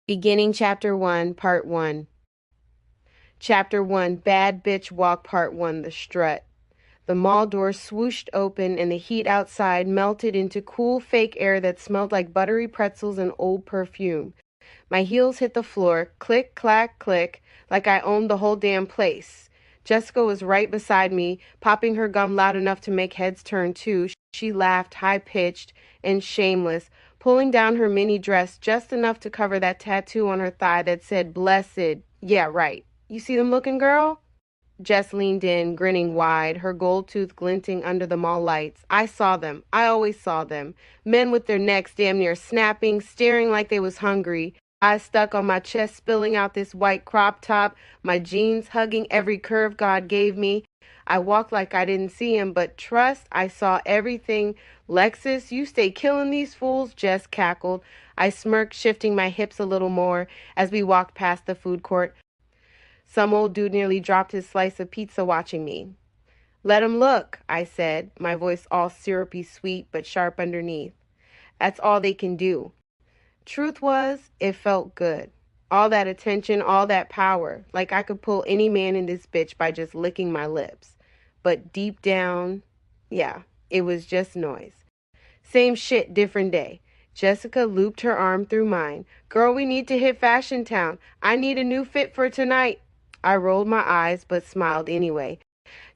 Beginning Chapter 1, Part 1. Chapter 1, Bad Bitch Walk Part 1, The Strut. The mall door swooshed open and the heat outside melted into cool fake air that smelled like buttery pretzels and old perfume. My heels hit the floor, click, clack, click, like I owned the whole damn place. Jessica was right beside me, popping her gum loud enough to make heads turn too. She laughed, high-pitched and shameless, pulling down her mini dress just enough to cover that tattoo on her thigh that said, "Blessed." Yeah, right. You see them looking, girl? Jess leaned in, grinning wide, her gold tooth glinting under the mall lights. I saw them. I always saw them. Men with their necks damn near snapping, staring like they was hungry. Eyes stuck on my chest, spilling out this white crop top, my jeans hugging every curve God gave me. I walked like I didn't see him, but trust, I saw everything. "Lexus, you stay killing these fools," Jess cackled. I smirked, shifting my hips a little more as we walked past the food court. Some old dude nearly dropped his slice of pizza watching me. "Let 'em look," I said, my voice all syrupy sweet but sharp underneath. That's all they can do. Truth was, it felt good. All that attention, all that power, like I could pull any man in this bitch by just licking my lips. But deep down, yeah, it was just noise. Same shit, different day. Jessica looped her arm through mine. "Girl, we need to hit Fashion Town. I need a new fit for tonight." I rolled my eyes but smiled anyway.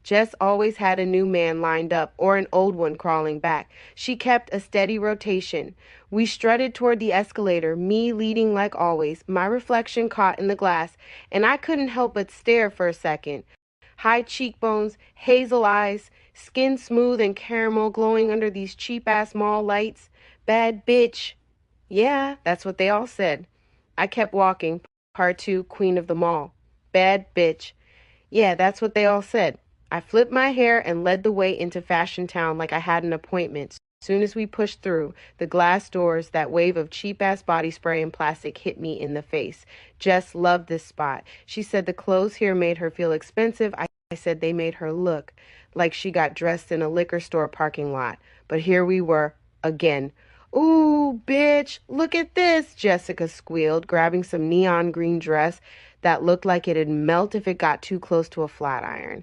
Jess always had a new man lined up or an old one crawling back. She kept a steady rotation. We strutted toward the escalator, me leading like always, my reflection caught in the glass, and I couldn't help but stare for a second. High cheekbones, hazel eyes, skin smooth and caramel glowing under these cheap-ass mall lights. Bad bitch. Yeah, that's what they all said. I kept walking. Part 2, Queen of the Mall. Bad bitch. Yeah, that's what they all said. I flipped my hair and led the way into Fashion Town like I had an appointment. Soon as we pushed through the glass doors, that wave of cheap-ass body spray and plastic hit me in the face. Jess loved this spot. She said the clothes here made her feel expensive. I said they made her look like she got dressed in a liquor store parking lot. But here we were, again. "Ooh, bitch, look at this," Jessica squealed, grabbing some neon green dress that looked like it'd melt if it got too close to a flat iron.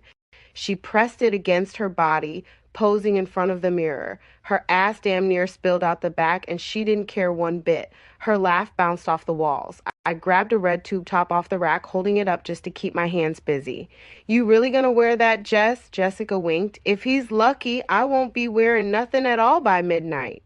She pressed it against her body, posing in front of the mirror. Her ass damn near spilled out the back, and she didn't care one bit. Her laugh bounced off the walls. I grabbed a red tube top off the rack, holding it up just to keep my hands busy. "You really gonna wear that, Jess?" Jessica winked. "If he's lucky, I won't be wearing nothing at all by midnight."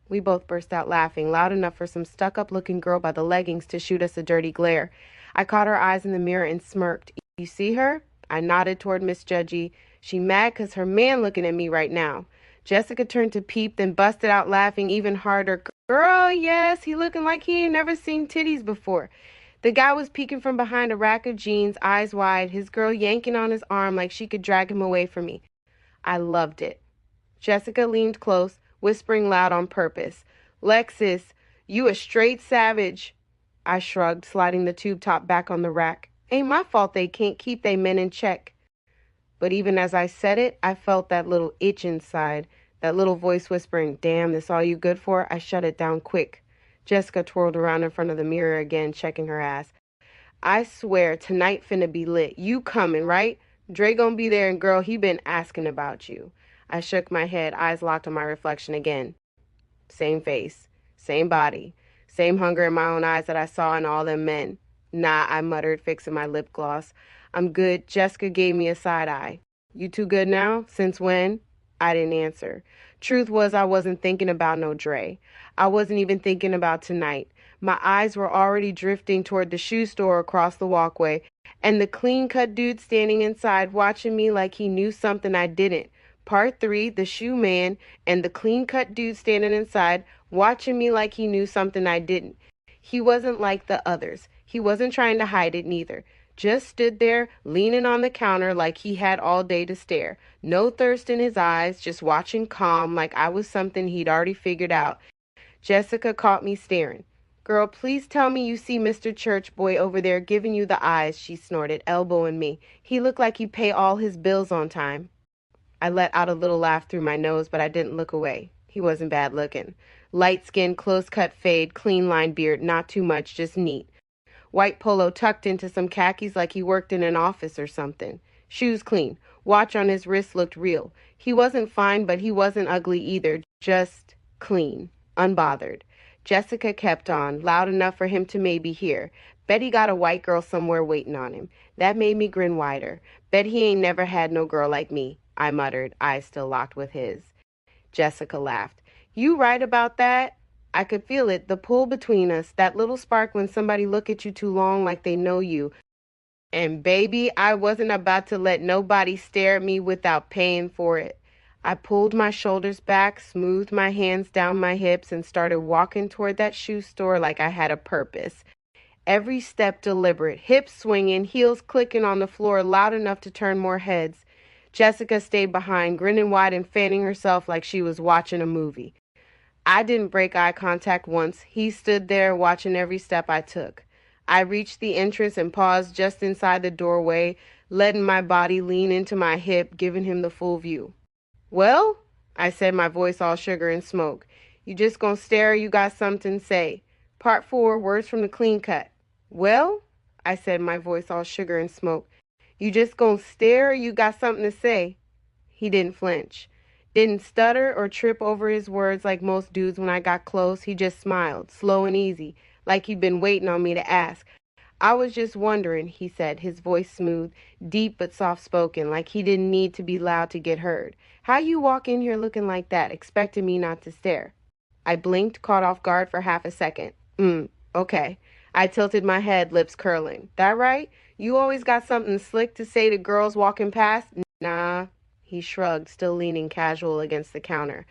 We both burst out laughing, loud enough for some stuck-up-looking girl by the leggings to shoot us a dirty glare. I caught her eyes in the mirror and smirked. "You see her?" I nodded toward Miss Judgy. "She mad 'cause her man looking at me right now." Jessica turned to peep, then busted out laughing even harder. "Girl, yes, he looking like he ain't never seen titties before." The guy was peeking from behind a rack of jeans, eyes wide, his girl yanking on his arm like she could drag him away from me. I loved it. Jessica leaned close, whispering loud on purpose. "Lexus, you a straight savage." I shrugged, sliding the tube top back on the rack. Ain't my fault they can't keep they men in check. But even as I said it, I felt that little itch inside, that little voice whispering, "Damn, this all you good for?" I shut it down quick. Jessica twirled around in front of the mirror again, checking her ass. "I swear, tonight finna be lit. You coming, right? Dre gonna be there, and girl, he been asking about you." I shook my head, eyes locked on my reflection again. Same face, same body, same hunger in my own eyes that I saw in all them men. "Nah," I muttered, fixing my lip gloss. "I'm good." Jessica gave me a side eye. "You too good now? Since when?" I didn't answer. Truth was, I wasn't thinking about no Dre. I wasn't even thinking about tonight. My eyes were already drifting toward the shoe store across the walkway, and the clean-cut dude standing inside watching me like he knew something I didn't. Part 3, the shoe man, and the clean-cut dude standing inside watching me like he knew something I didn't. He wasn't like the others. He wasn't trying to hide it neither. Just stood there, leaning on the counter like he had all day to stare. No thirst in his eyes, just watching calm like I was something he'd already figured out. Jessica caught me staring. "Girl, please tell me you see Mr. Church Boy over there giving you the eyes," she snorted, elbowing me. "He looked like he pay all his bills on time." I let out a little laugh through my nose, but I didn't look away. He wasn't bad looking. Light skin, close-cut fade, clean-line beard, not too much, just neat. White polo tucked into some khakis like he worked in an office or something. Shoes clean. Watch on his wrist looked real. He wasn't fine, but he wasn't ugly either. Just clean. Unbothered. Jessica kept on, loud enough for him to maybe hear. Bet he got a white girl somewhere waiting on him. That made me grin wider. Bet he ain't never had no girl like me, I muttered, eyes still locked with his. Jessica laughed. You right about that? I could feel it, the pull between us, that little spark when somebody look at you too long like they know you. And baby, I wasn't about to let nobody stare at me without paying for it. I pulled my shoulders back, smoothed my hands down my hips, and started walking toward that shoe store like I had a purpose. Every step deliberate, hips swinging, heels clicking on the floor loud enough to turn more heads. Jessica stayed behind, grinning wide and fanning herself like she was watching a movie. I didn't break eye contact once. He stood there watching every step I took. I reached the entrance and paused just inside the doorway, letting my body lean into my hip, giving him the full view. Well, I said, my voice all sugar and smoke. You just gonna stare or you got something to say? Part 4, words from the clean cut. Well, I said, my voice all sugar and smoke. You just gonna stare or you got something to say? He didn't flinch. Didn't stutter or trip over his words like most dudes when I got close. He just smiled, slow and easy, like he'd been waiting on me to ask. I was just wondering, he said, his voice smooth, deep but soft-spoken, like he didn't need to be loud to get heard. How you walk in here looking like that, expecting me not to stare? I blinked, caught off guard for half a second. Okay. I tilted my head, lips curling. That right? You always got something slick to say to girls walking past? Nah. He shrugged, still leaning casual against the counter.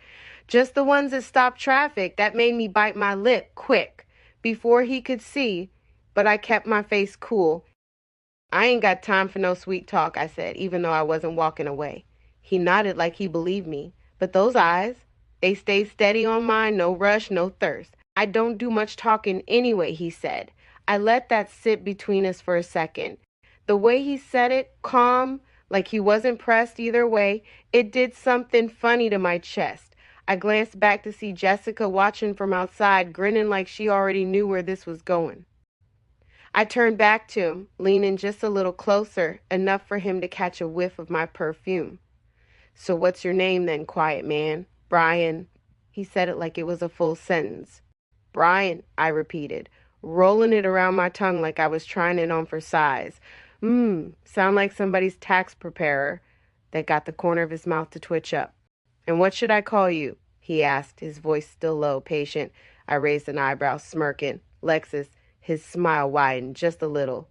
Just the ones that stop traffic. That made me bite my lip, quick, before he could see, but I kept my face cool. I ain't got time for no sweet talk, I said, even though I wasn't walking away. He nodded like he believed me, but those eyes, they stayed steady on mine, no rush, no thirst. I don't do much talking anyway, he said. I let that sit between us for a second. The way he said it, calm, like he wasn't pressed either way, it did something funny to my chest. I glanced back to see Jessica watching from outside, grinning like she already knew where this was going. I turned back to him, leaning just a little closer, enough for him to catch a whiff of my perfume. So what's your name then, quiet man? Brian. He said it like it was a full sentence. Brian, I repeated, rolling it around my tongue like I was trying it on for size. Sound like somebody's tax preparer. That got the corner of his mouth to twitch up. And what should I call you? He asked, his voice still low, patient. I raised an eyebrow, smirking. Lexus, his smile widened just a little.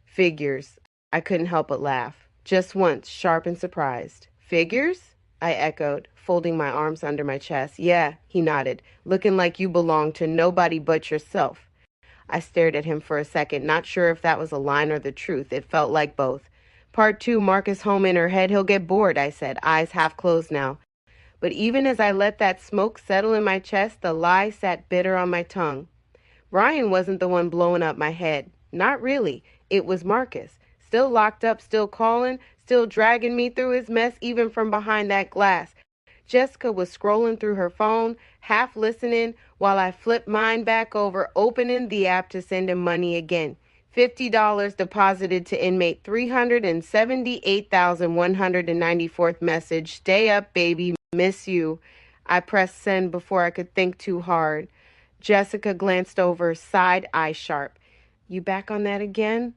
Figures. I couldn't help but laugh. Just once, sharp and surprised. Figures? I echoed, folding my arms under my chest. Yeah, he nodded, looking like you belong to nobody but yourself. I stared at him for a second, not sure if that was a line or the truth. It felt like both. Part 2, Marcus home in her head, he'll get bored, I said, eyes half closed now. But even as I let that smoke settle in my chest, the lie sat bitter on my tongue. Brian wasn't the one blowing up my head. Not really. It was Marcus. Still locked up, still calling, still dragging me through his mess, even from behind that glass. Jessica was scrolling through her phone, half listening, while I flipped mine back over, opening the app to send him money again. $50 deposited to inmate 378,194th message. Stay up, baby. Miss you. I pressed send before I could think too hard. Jessica glanced over, side eye sharp. You back on that again?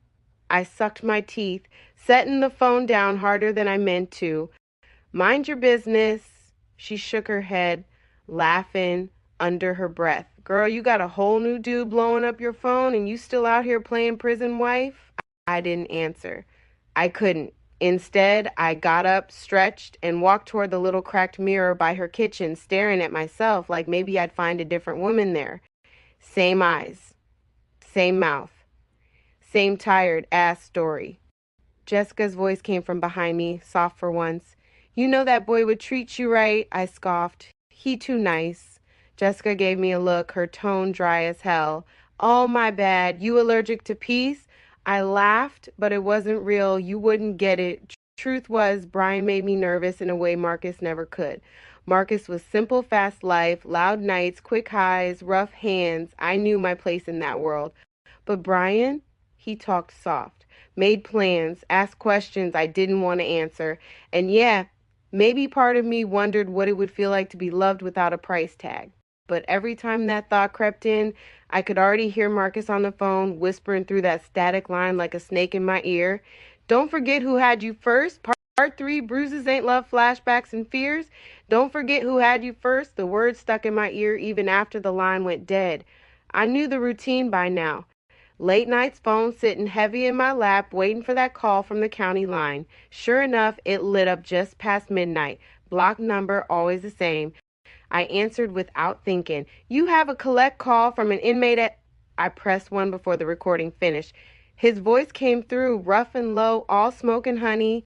I sucked my teeth, setting the phone down harder than I meant to. Mind your business. She shook her head, laughing under her breath. Girl, you got a whole new dude blowing up your phone and you still out here playing prison wife? I didn't answer. I couldn't. Instead, I got up, stretched, and walked toward the little cracked mirror by her kitchen, staring at myself like maybe I'd find a different woman there. Same eyes. Same mouth. Same tired ass story. Jessica's voice came from behind me, soft for once. You know that boy would treat you right, I scoffed. He too nice. Jessica gave me a look, her tone dry as hell. Oh, my bad. You allergic to peace? I laughed, but it wasn't real. You wouldn't get it. Truth was, Brian made me nervous in a way Marcus never could. Marcus was simple, fast life, loud nights, quick highs, rough hands. I knew my place in that world. But Brian, he talked soft, made plans, asked questions I didn't want to answer. And yeah, maybe part of me wondered what it would feel like to be loved without a price tag. But every time that thought crept in, I could already hear Marcus on the phone whispering through that static line like a snake in my ear. Don't forget who had you first. Part 3, bruises ain't love, flashbacks and fears. Don't forget who had you first. The words stuck in my ear even after the line went dead. I knew the routine by now. Late night's phone sitting heavy in my lap, waiting for that call from the county line. Sure enough, it lit up just past midnight. Block number, always the same. I answered without thinking. You have a collect call from an inmate at... I pressed 1 before the recording finished. His voice came through, rough and low, all smoke and honey.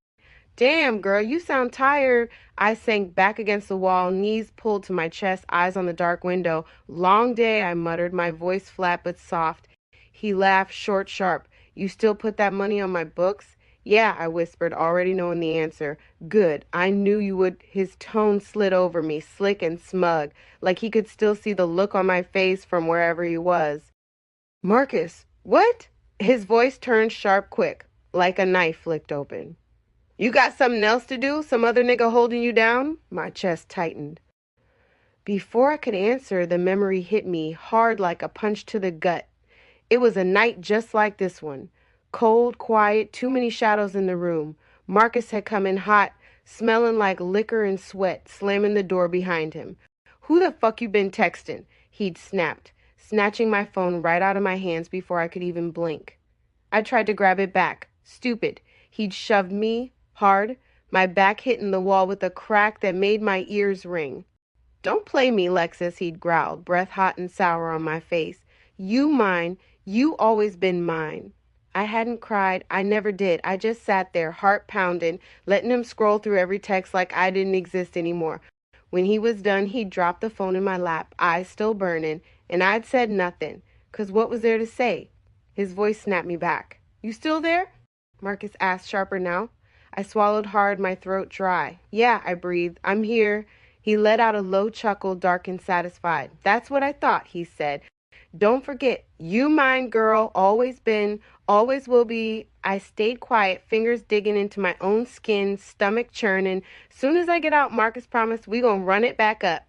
Damn, girl, you sound tired. I sank back against the wall, knees pulled to my chest, eyes on the dark window. Long day, I muttered, my voice flat but soft. He laughed, short, sharp. You still put that money on my books? Yeah, I whispered, already knowing the answer. Good. I knew you would. His tone slid over me, slick and smug, like he could still see the look on my face from wherever he was. Marcus, what? His voice turned sharp quick, like a knife flicked open. You got something else to do? Some other nigga holding you down? My chest tightened. Before I could answer, the memory hit me hard like a punch to the gut. It was a night just like this one. Cold, quiet, too many shadows in the room. Marcus had come in hot, smelling like liquor and sweat, slamming the door behind him. Who the fuck you been texting? He'd snapped, snatching my phone right out of my hands before I could even blink. I tried to grab it back. Stupid. He'd shoved me, hard, my back hitting the wall with a crack that made my ears ring. Don't play me, Lexus, he'd growled, breath hot and sour on my face. You mine. You always been mine. I hadn't cried. I never did. I just sat there, heart pounding, letting him scroll through every text like I didn't exist anymore. When he was done, he dropped the phone in my lap, eyes still burning, and I'd said nothing, 'cause what was there to say? His voice snapped me back. You still there? Marcus asked, sharper now. I swallowed hard, my throat dry. Yeah, I breathed. I'm here. He let out a low chuckle, dark and satisfied. That's what I thought, he said. Don't forget, you mine, girl, always been, always will be. I stayed quiet, fingers digging into my own skin, stomach churning. Soon as I get out, Marcus promised we gonna run it back up.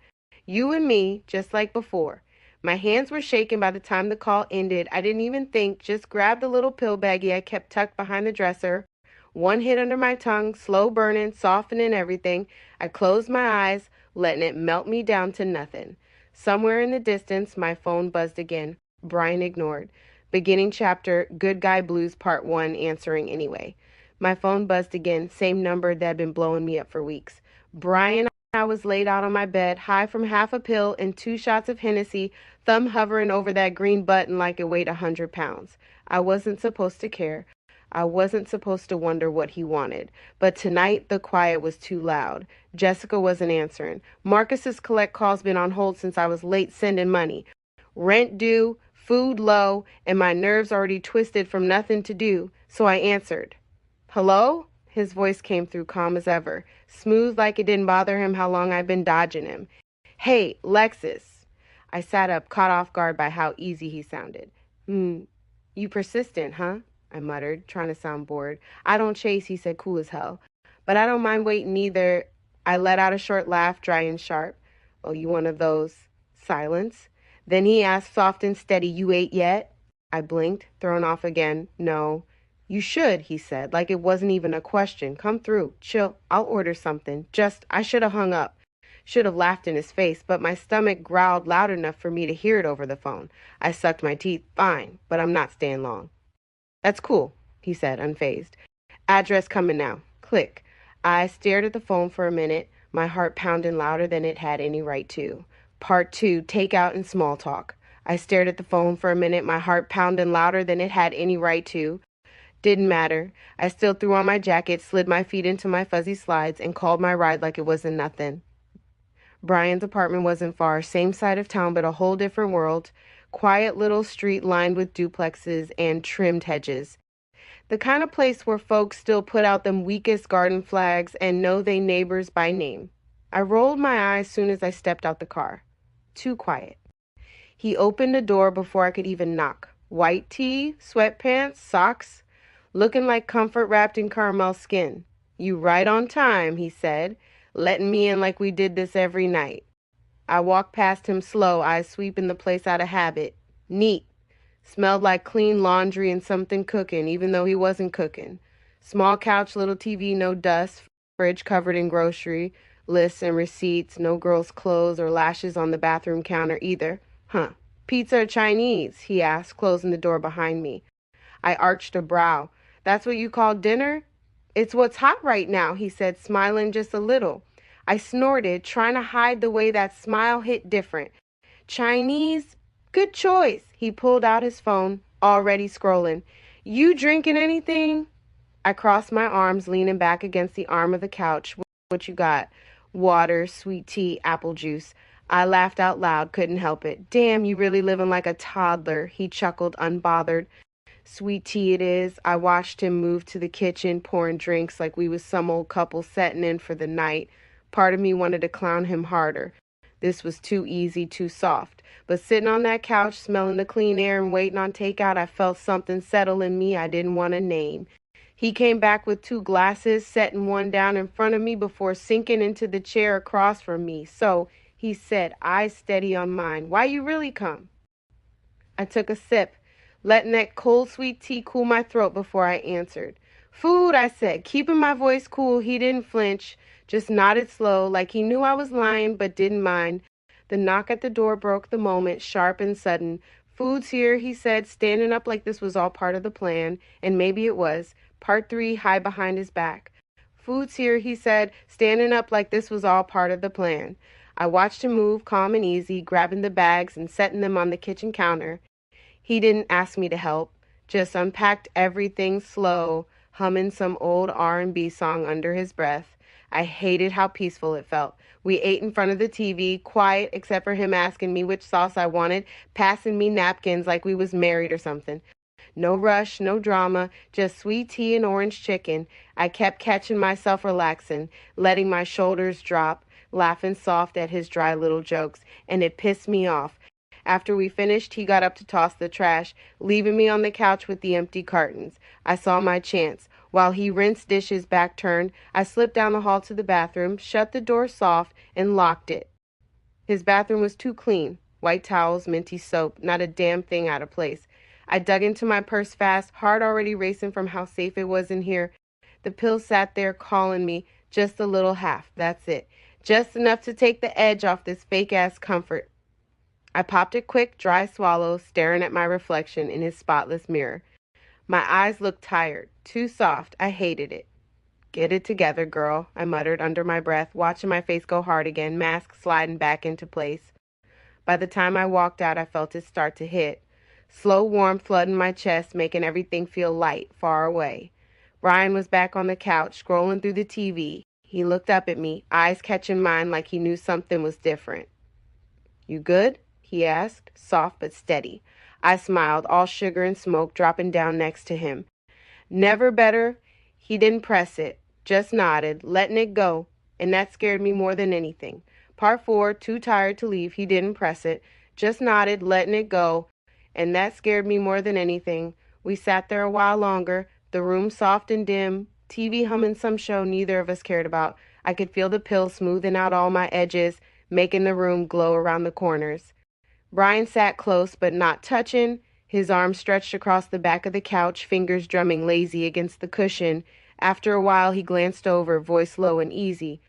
You and me, just like before. My hands were shaking by the time the call ended. I didn't even think, just grabbed a little pill baggie I kept tucked behind the dresser. One hit under my tongue, slow burning, softening everything. I closed my eyes, letting it melt me down to nothing. Somewhere in the distance, my phone buzzed again. Brian ignored. Beginning chapter, Good Guy Blues Part 1, answering anyway. My phone buzzed again, same number that had been blowing me up for weeks. Brian, I was laid out on my bed, high from half a pill and 2 shots of Hennessy, thumb hovering over that green button like it weighed 100 pounds. I wasn't supposed to care. I wasn't supposed to wonder what he wanted. But tonight, the quiet was too loud. Jessica wasn't answering. Marcus's collect call's been on hold since I was late sending money. Rent due, food low, and my nerves already twisted from nothing to do. So I answered. Hello? His voice came through calm as ever, smooth like it didn't bother him how long I'd been dodging him. Hey, Lexus. I sat up, caught off guard by how easy he sounded. You persistent, huh? I muttered, trying to sound bored. I don't chase, he said, cool as hell. But I don't mind waiting either. I let out a short laugh, dry and sharp. Oh, you one of those? Silence. Then he asked, soft and steady, you ate yet? I blinked, thrown off again. No. You should, he said, like it wasn't even a question. Come through. Chill. I'll order something. I should have hung up. Should have laughed in his face, but my stomach growled loud enough for me to hear it over the phone. I sucked my teeth. Fine, but I'm not staying long. That's cool, he said, unfazed. Address coming now. Click. I stared at the phone for a minute, my heart pounding louder than it had any right to. Part 2, takeout and small talk. I stared at the phone for a minute, my heart pounding louder than it had any right to. Didn't matter. I still threw on my jacket, slid my feet into my fuzzy slides, and called my ride like it wasn't nothing. Brian's apartment wasn't far, same side of town, but a whole different world. Quiet little street lined with duplexes and trimmed hedges. The kind of place where folks still put out them weakest garden flags and know they neighbors by name. I rolled my eyes soon as I stepped out the car. Too quiet. He opened the door before I could even knock. White tee, sweatpants, socks, looking like comfort wrapped in caramel skin. "You right on time," he said, letting me in like we did this every night. I walked past him slow, eyes sweeping the place out of habit. Neat. Smelled like clean laundry and something cooking, even though he wasn't cooking. Small couch, little TV, no dust, fridge covered in grocery lists and receipts, no girl's clothes or lashes on the bathroom counter either. Huh. "Pizza or Chinese?" he asked, closing the door behind me. I arched a brow. "That's what you call dinner?" "It's what's hot right now," he said, smiling just a little. I snorted, trying to hide the way that smile hit different. "Chinese? Good choice." He pulled out his phone, already scrolling. "You drinking anything?" I crossed my arms, leaning back against the arm of the couch. "What you got?" "Water, sweet tea, apple juice." I laughed out loud, couldn't help it. "Damn, you really living like a toddler," he chuckled, unbothered. "Sweet tea it is." I watched him move to the kitchen, pouring drinks like we was some old couple setting in for the night. Part of me wanted to clown him harder. This was too easy, too soft. But sitting on that couch, smelling the clean air and waiting on takeout, I felt something settle in me I didn't want to name. He came back with 2 glasses, setting one down in front of me before sinking into the chair across from me. "So," he said, eyes steady on mine, "why you really come?" I took a sip, letting that cold sweet tea cool my throat before I answered. "Food," I said, keeping my voice cool. He didn't flinch, just nodded slow, like he knew I was lying but didn't mind. The knock at the door broke the moment, sharp and sudden. "Food's here," he said, standing up like this was all part of the plan, and maybe it was. Part 3, high behind his back. "Food's here," he said, standing up like this was all part of the plan. I watched him move, calm and easy, grabbing the bags and setting them on the kitchen counter. He didn't ask me to help, just unpacked everything slow, humming some old R&B song under his breath. I hated how peaceful it felt. We ate in front of the TV, quiet except for him asking me which sauce I wanted, passing me napkins like we was married or something. No rush, no drama, just sweet tea and orange chicken. I kept catching myself relaxing, letting my shoulders drop, laughing soft at his dry little jokes, and it pissed me off. After we finished, he got up to toss the trash, leaving me on the couch with the empty cartons. I saw my chance. While he rinsed dishes back turned, I slipped down the hall to the bathroom, shut the door soft, and locked it. His bathroom was too clean. White towels, minty soap, not a damn thing out of place. I dug into my purse fast, heart already racing from how safe it was in here. The pill sat there calling me, just a little half, that's it. Just enough to take the edge off this fake-ass comfort. I popped a quick, dry swallow, staring at my reflection in his spotless mirror. My eyes looked tired, too soft. I hated it. "Get it together, girl," I muttered under my breath, watching my face go hard again, mask sliding back into place. By the time I walked out, I felt it start to hit. Slow warmth flooding my chest, making everything feel light, far away. Brian was back on the couch, scrolling through the TV. He looked up at me, eyes catching mine like he knew something was different. "You good?" he asked, soft but steady. I smiled, all sugar and smoke, dropping down next to him. "Never better." He didn't press it, just nodded, letting it go, and that scared me more than anything. Part 4, too tired to leave, he didn't press it, just nodded, letting it go, and that scared me more than anything. We sat there a while longer, the room soft and dim, TV humming some show neither of us cared about. I could feel the pill smoothing out all my edges, making the room glow around the corners. Brian sat close but not touching, his arms stretched across the back of the couch, fingers drumming lazy against the cushion. After a while he glanced over, voice low and easy.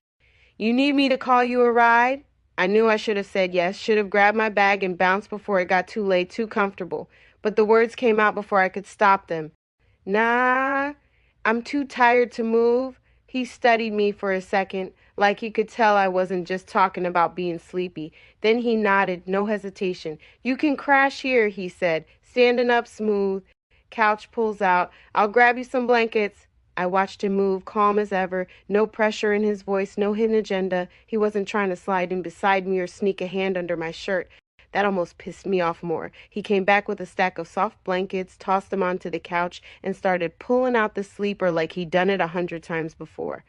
"You need me to call you a ride?" I knew I should have said yes, should have grabbed my bag and bounced before it got too late, too comfortable. But the words came out before I could stop them. "Nah, I'm too tired to move." He studied me for a second, like he could tell I wasn't just talking about being sleepy. Then he nodded, no hesitation. "You can crash here," he said, standing up smooth. Couch pulls out. "I'll grab you some blankets." I watched him move, calm as ever, no pressure in his voice, no hidden agenda. He wasn't trying to slide in beside me or sneak a hand under my shirt. That almost pissed me off more. He came back with a stack of soft blankets, tossed them onto the couch, and started pulling out the sleeper like he'd done it 100 times before.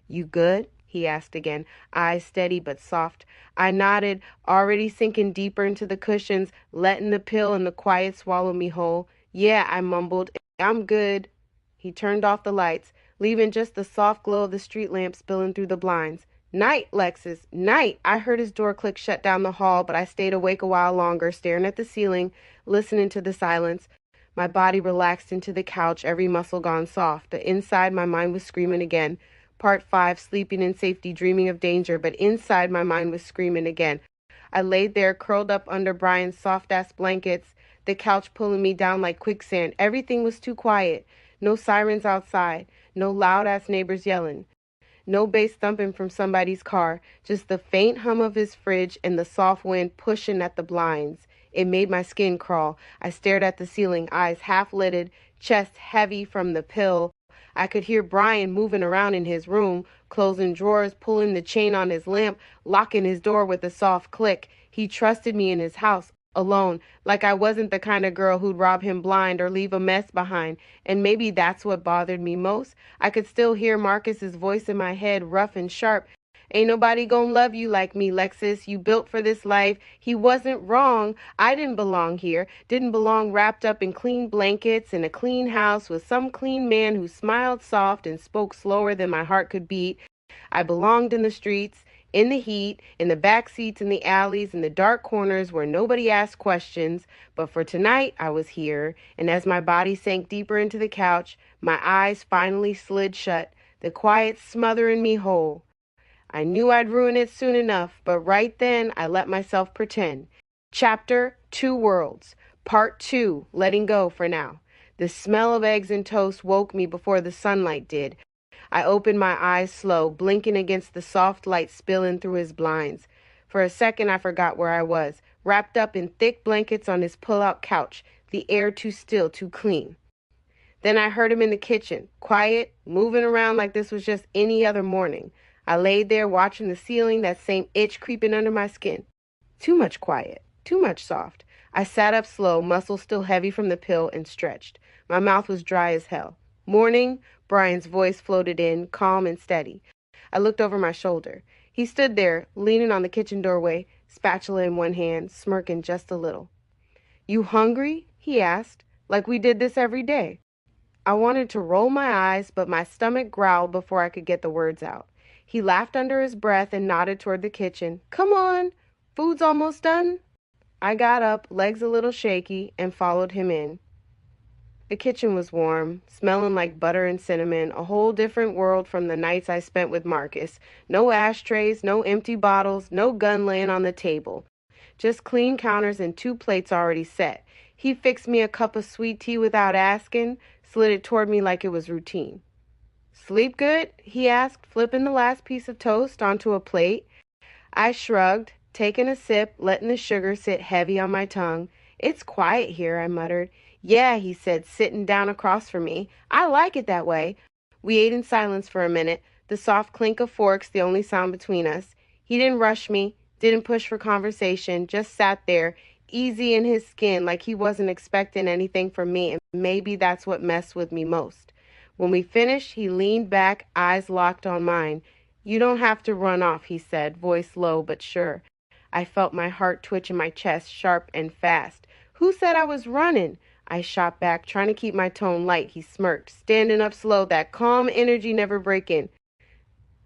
"You good?" he asked again, eyes steady but soft. I nodded, already sinking deeper into the cushions, letting the pill and the quiet swallow me whole. Yeah, I mumbled. I'm good. He turned off the lights, leaving just the soft glow of the street lamp spilling through the blinds. Night, Lexus, night! I heard his door click shut down the hall, but I stayed awake a while longer, staring at the ceiling, listening to the silence. My body relaxed into the couch, every muscle gone soft, but inside my mind was screaming again. Part 5, sleeping in safety, dreaming of danger, but inside my mind was screaming again. I laid there, curled up under Brian's soft-ass blankets, the couch pulling me down like quicksand. Everything was too quiet. No sirens outside, no loud-ass neighbors yelling. No bass thumping from somebody's car, just the faint hum of his fridge and the soft wind pushing at the blinds. It made my skin crawl. I stared at the ceiling, eyes half-lidded, chest heavy from the pill. I could hear Brian moving around in his room, closing drawers, pulling the chain on his lamp, locking his door with a soft click. He trusted me in his house, alone, like I wasn't the kind of girl who'd rob him blind or leave a mess behind. And maybe that's what bothered me most. I could still hear Marcus's voice in my head, rough and sharp. Ain't nobody gonna love you like me, Lexus. You built for this life. He wasn't wrong. I didn't belong here. Didn't belong wrapped up in clean blankets in a clean house with some clean man who smiled soft and spoke slower than my heart could beat. I belonged in the streets, in the heat, in the backseats, in the alleys, in the dark corners where nobody asked questions. But for tonight, I was here, and as my body sank deeper into the couch, my eyes finally slid shut, the quiet smothering me whole. I knew I'd ruin it soon enough, but right then I let myself pretend. Chapter 2 Worlds, Part 2, Letting Go for Now. The smell of eggs and toast woke me before the sunlight did. I opened my eyes slow, blinking against the soft light spilling through his blinds. For a second I forgot where I was, wrapped up in thick blankets on his pull-out couch, the air too still, too clean. Then I heard him in the kitchen, quiet, moving around like this was just any other morning. I laid there watching the ceiling, that same itch creeping under my skin. Too much quiet, too much soft. I sat up slow, muscles still heavy from the pill, and stretched. My mouth was dry as hell. Morning, Brian's voice floated in, calm and steady. I looked over my shoulder. He stood there, leaning on the kitchen doorway, spatula in one hand, smirking just a little. You hungry? He asked, like we did this every day. I wanted to roll my eyes, but my stomach growled before I could get the words out. He laughed under his breath and nodded toward the kitchen. Come on, food's almost done. I got up, legs a little shaky, and followed him in. The kitchen was warm, smelling like butter and cinnamon, a whole different world from the nights I spent with Marcus. No ashtrays, no empty bottles, no gun laying on the table. Just clean counters and 2 plates already set. He fixed me a cup of sweet tea without asking, slid it toward me like it was routine. Sleep good? He asked, flipping the last piece of toast onto a plate. I shrugged, taking a sip, letting the sugar sit heavy on my tongue. It's quiet here, I muttered. Yeah, he said, sitting down across from me. I like it that way. We ate in silence for a minute, the soft clink of forks the only sound between us. He didn't rush me, didn't push for conversation, just sat there, easy in his skin, like he wasn't expecting anything from me, and maybe that's what messed with me most. When we finished, he leaned back, eyes locked on mine. You don't have to run off, he said, voice low but sure. I felt my heart twitch in my chest, sharp and fast. Who said I was running? I shot back, trying to keep my tone light. He smirked, standing up slow, that calm energy never breaking.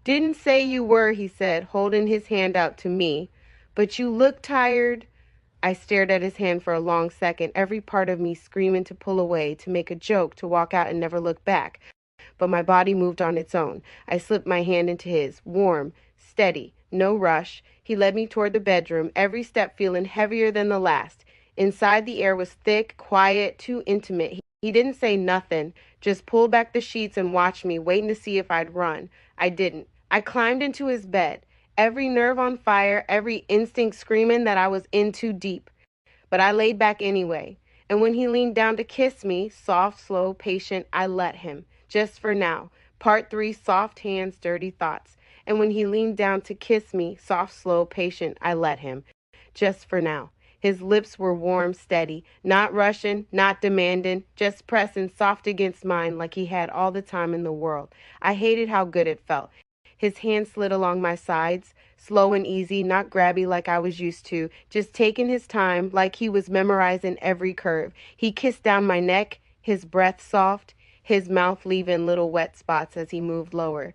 Didn't say you were, he said, holding his hand out to me. But you look tired. I stared at his hand for a long second, every part of me screaming to pull away, to make a joke, to walk out and never look back. But my body moved on its own. I slipped my hand into his, warm, steady, no rush. He led me toward the bedroom, every step feeling heavier than the last. Inside, the air was thick, quiet, too intimate. He didn't say nothing, just pulled back the sheets and watched me, waiting to see if I'd run. I didn't. I climbed into his bed, every nerve on fire, every instinct screaming that I was in too deep. But I laid back anyway. And when he leaned down to kiss me, soft, slow, patient, I let him. Just for now. Part 3, soft hands, dirty thoughts. And when he leaned down to kiss me, soft, slow, patient, I let him. Just for now. His lips were warm, steady, not rushing, not demanding, just pressing soft against mine like he had all the time in the world. I hated how good it felt. His hand slid along my sides, slow and easy, not grabby like I was used to, just taking his time like he was memorizing every curve. He kissed down my neck, his breath soft, his mouth leaving little wet spots as he moved lower.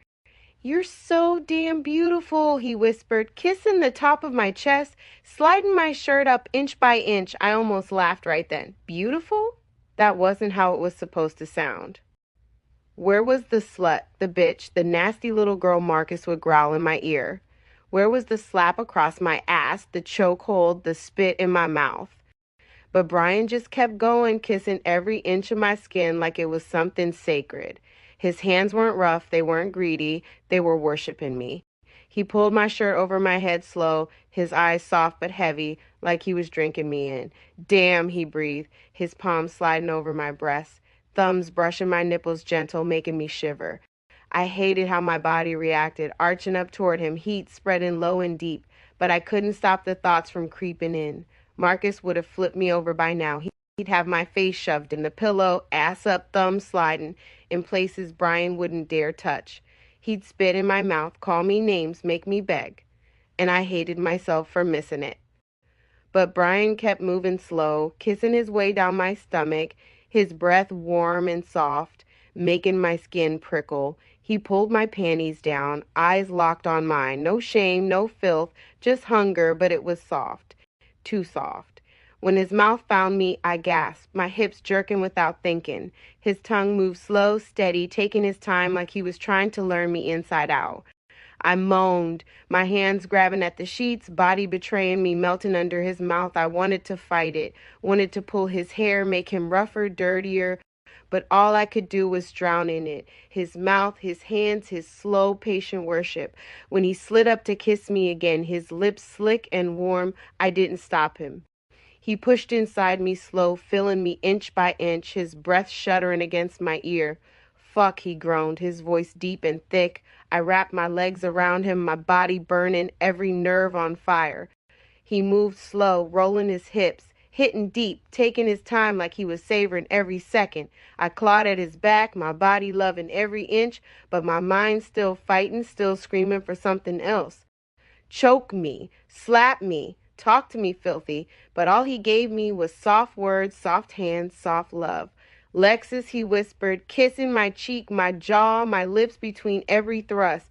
"You're so damn beautiful," he whispered, kissing the top of my chest, sliding my shirt up inch by inch. I almost laughed right then. Beautiful? That wasn't how it was supposed to sound. Where was the slut, the bitch, the nasty little girl Marcus would growl in my ear? Where was the slap across my ass, the chokehold, the spit in my mouth? But Brian just kept going, kissing every inch of my skin like it was something sacred. His hands weren't rough, they weren't greedy, they were worshiping me. He pulled my shirt over my head slow, his eyes soft but heavy, like he was drinking me in. "Damn," he breathed, his palms sliding over my breasts, thumbs brushing my nipples gentle, making me shiver. I hated how my body reacted, arching up toward him, heat spreading low and deep, but I couldn't stop the thoughts from creeping in. Marcus would have flipped me over by now. He'd have my face shoved in the pillow, ass up, thumb sliding, in places Brian wouldn't dare touch. He'd spit in my mouth, call me names, make me beg. And I hated myself for missing it. But Brian kept moving slow, kissing his way down my stomach, his breath warm and soft, making my skin prickle. He pulled my panties down, eyes locked on mine. No shame, no filth, just hunger, but it was soft. Too soft. When his mouth found me, I gasped, my hips jerking without thinking. His tongue moved slow, steady, taking his time like he was trying to learn me inside out. I moaned, my hands grabbing at the sheets, body betraying me, melting under his mouth. I wanted to fight it, wanted to pull his hair, make him rougher, dirtier, but all I could do was drown in it. His mouth, his hands, his slow, patient worship. When he slid up to kiss me again, his lips slick and warm, I didn't stop him. He pushed inside me slow, filling me inch by inch, his breath shuddering against my ear. "Fuck," he groaned, his voice deep and thick. I wrapped my legs around him, my body burning, every nerve on fire. He moved slow, rolling his hips, hitting deep, taking his time like he was savoring every second. I clawed at his back, my body loving every inch, but my mind still fighting, still screaming for something else. Choke me, slap me, talk to me filthy, but all he gave me was soft words, soft hands, soft love. "Lexus," he whispered, kissing my cheek, my jaw, my lips between every thrust.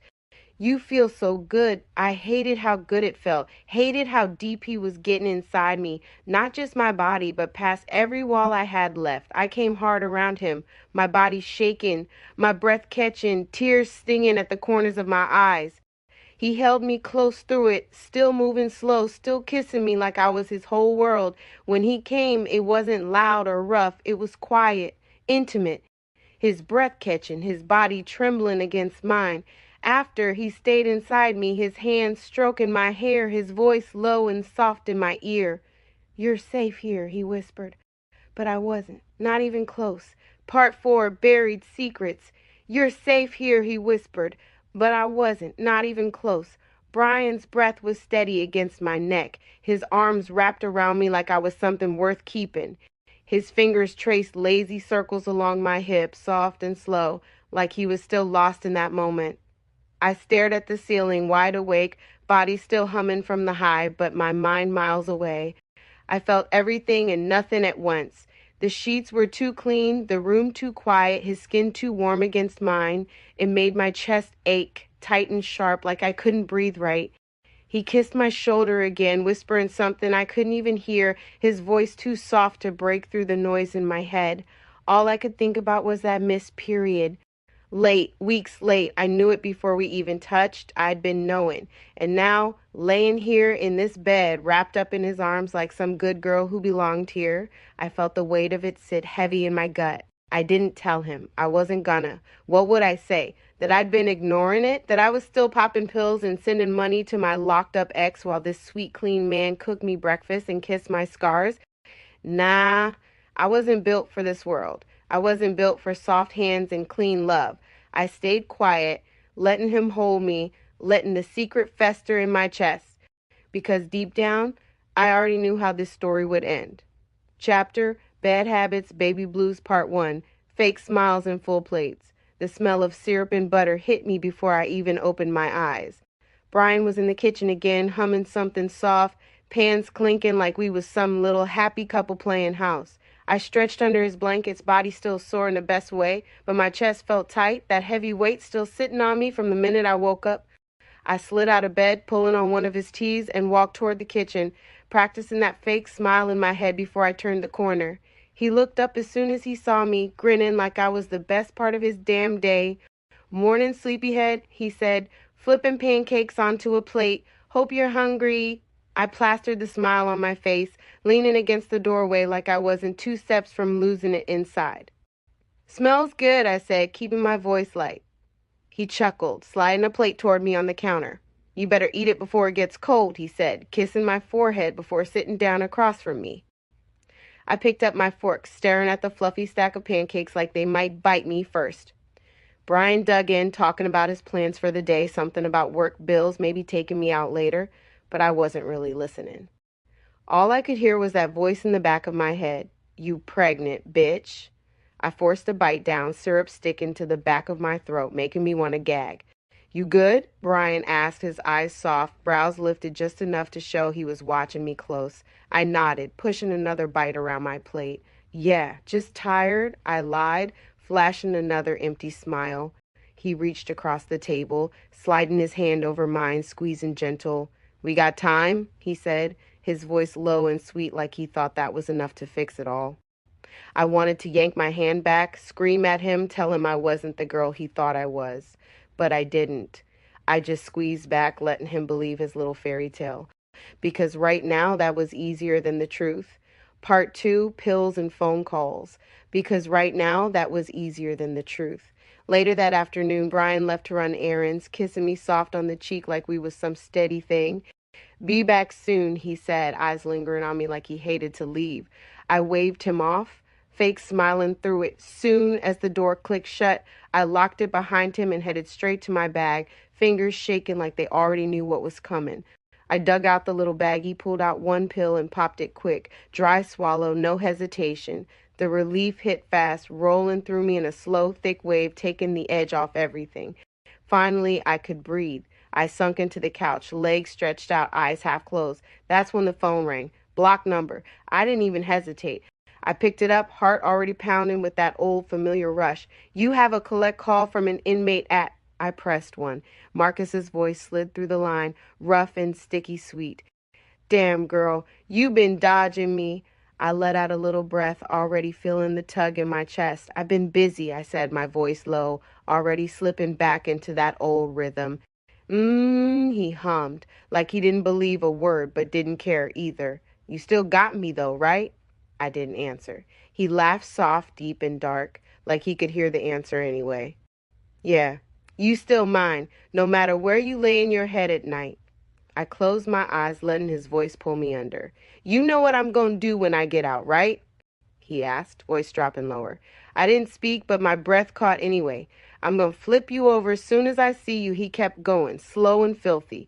"You feel so good." I hated how good it felt, hated how deep he was getting inside me, not just my body, but past every wall I had left. I came hard around him, my body shaking, my breath catching, tears stinging at the corners of my eyes. He held me close through it, still moving slow, still kissing me like I was his whole world. When he came, it wasn't loud or rough, it was quiet, intimate. His breath catching, his body trembling against mine. After, he stayed inside me, his hands stroking my hair, his voice low and soft in my ear. "You're safe here," he whispered. But I wasn't, not even close. Part 4, Buried Secrets. "You're safe here," he whispered. But I wasn't, not even close. Brian's breath was steady against my neck, his arms wrapped around me like I was something worth keeping. His fingers traced lazy circles along my hips, soft and slow, like he was still lost in that moment. I stared at the ceiling, wide awake, body still humming from the high, but my mind miles away. I felt everything and nothing at once. The sheets were too clean, the room too quiet, his skin too warm against mine. It made my chest ache, tight and sharp, like I couldn't breathe right. He kissed my shoulder again, whispering something I couldn't even hear, his voice too soft to break through the noise in my head. All I could think about was that missed period. Late, weeks late, I knew it before we even touched. I'd been knowing. And now, laying here in this bed, wrapped up in his arms like some good girl who belonged here, I felt the weight of it sit heavy in my gut. I didn't tell him. I wasn't gonna. What would I say? That I'd been ignoring it? That I was still popping pills and sending money to my locked up ex while this sweet, clean man cooked me breakfast and kissed my scars? Nah, I wasn't built for this world. I wasn't built for soft hands and clean love. I stayed quiet, letting him hold me, letting the secret fester in my chest. Because deep down, I already knew how this story would end. Chapter: Bad Habits, Baby Blues, Part 1. Fake Smiles and Full Plates. The The smell of syrup and butter hit me before I even opened my eyes. Brian was in the kitchen again, humming something soft, pans clinking like we was some little happy couple playing house. I stretched under his blankets, body still sore in the best way, but my chest felt tight, that heavy weight still sitting on me from the minute I woke up. I slid out of bed, pulling on one of his tees, and walked toward the kitchen, practicing that fake smile in my head before I turned the corner. He looked up as soon as he saw me, grinning like I was the best part of his damn day. "Morning, sleepyhead," he said, flipping pancakes onto a plate. "Hope you're hungry." I plastered the smile on my face, leaning against the doorway like I wasn't 2 steps from losing it inside. "Smells good," I said, keeping my voice light. He chuckled, sliding a plate toward me on the counter. "You better eat it before it gets cold," he said, kissing my forehead before sitting down across from me. I picked up my fork, staring at the fluffy stack of pancakes like they might bite me first. Brian dug in, talking about his plans for the day, something about work bills, maybe taking me out later, but I wasn't really listening. All I could hear was that voice in the back of my head. "You pregnant bitch." I forced a bite down, syrup sticking to the back of my throat, making me want to gag. "You good?" Brian asked, his eyes soft, brows lifted just enough to show he was watching me close. I nodded, pushing another bite around my plate. "Yeah, just tired," I lied, flashing another empty smile. He reached across the table, sliding his hand over mine, squeezing gentle. "We got time?" he said, his voice low and sweet like he thought that was enough to fix it all. I wanted to yank my hand back, scream at him, tell him I wasn't the girl he thought I was. But I didn't. I just squeezed back, letting him believe his little fairy tale. Because right now that was easier than the truth. Part 2, pills and phone calls. Because right now that was easier than the truth. Later that afternoon, Brian left to run errands, kissing me soft on the cheek like we was some steady thing. "Be back soon," he said, eyes lingering on me like he hated to leave. I waved him off, fake smiling through it. Soon as the door clicked shut, I locked it behind him and headed straight to my bag, fingers shaking like they already knew what was coming. I dug out the little baggie, pulled out one pill and popped it quick. Dry swallow, no hesitation. The relief hit fast, rolling through me in a slow, thick wave, taking the edge off everything. Finally, I could breathe. I sunk into the couch, legs stretched out, eyes half closed. That's when the phone rang. Block number. I didn't even hesitate. I picked it up, heart already pounding with that old familiar rush. "You have a collect call from an inmate at..." I pressed one. Marcus's voice slid through the line, rough and sticky sweet. "Damn, girl, you been dodging me." I let out a little breath, already feeling the tug in my chest. "I've been busy," I said, my voice low, already slipping back into that old rhythm. He hummed, like he didn't believe a word, but didn't care either. "You still got me, though, right?" I didn't answer. He laughed soft, deep, and dark, like he could hear the answer anyway. "Yeah, you still mine, no matter where you lay in your head at night." I closed my eyes, letting his voice pull me under. "You know what I'm gonna do when I get out, right?" he asked, voice dropping lower. I didn't speak, but my breath caught anyway. "I'm gonna flip you over as soon as I see you," he kept going, slow and filthy.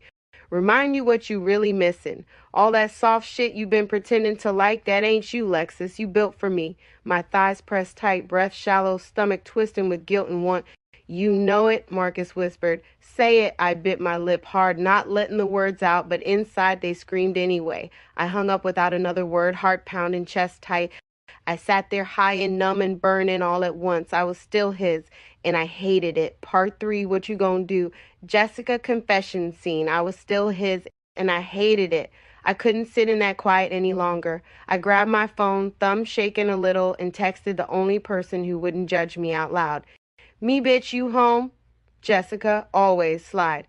"Remind you what you really missing. All that soft shit you been pretending to like, that ain't you, Lexus. You built for me." My thighs pressed tight, breath shallow, stomach twisting with guilt and want. "You know it," Marcus whispered. "Say it." I bit my lip hard, not letting the words out, but inside they screamed anyway. I hung up without another word, heart pounding, chest tight. I sat there high and numb and burning all at once. I was still his, and I hated it. Part 3, what you gonna do? Jessica confession scene. I was still his, and I hated it. I couldn't sit in that quiet any longer. I grabbed my phone, thumb shaking a little, and texted the only person who wouldn't judge me out loud. "Me bitch, you home?" "Jessica, always, slide."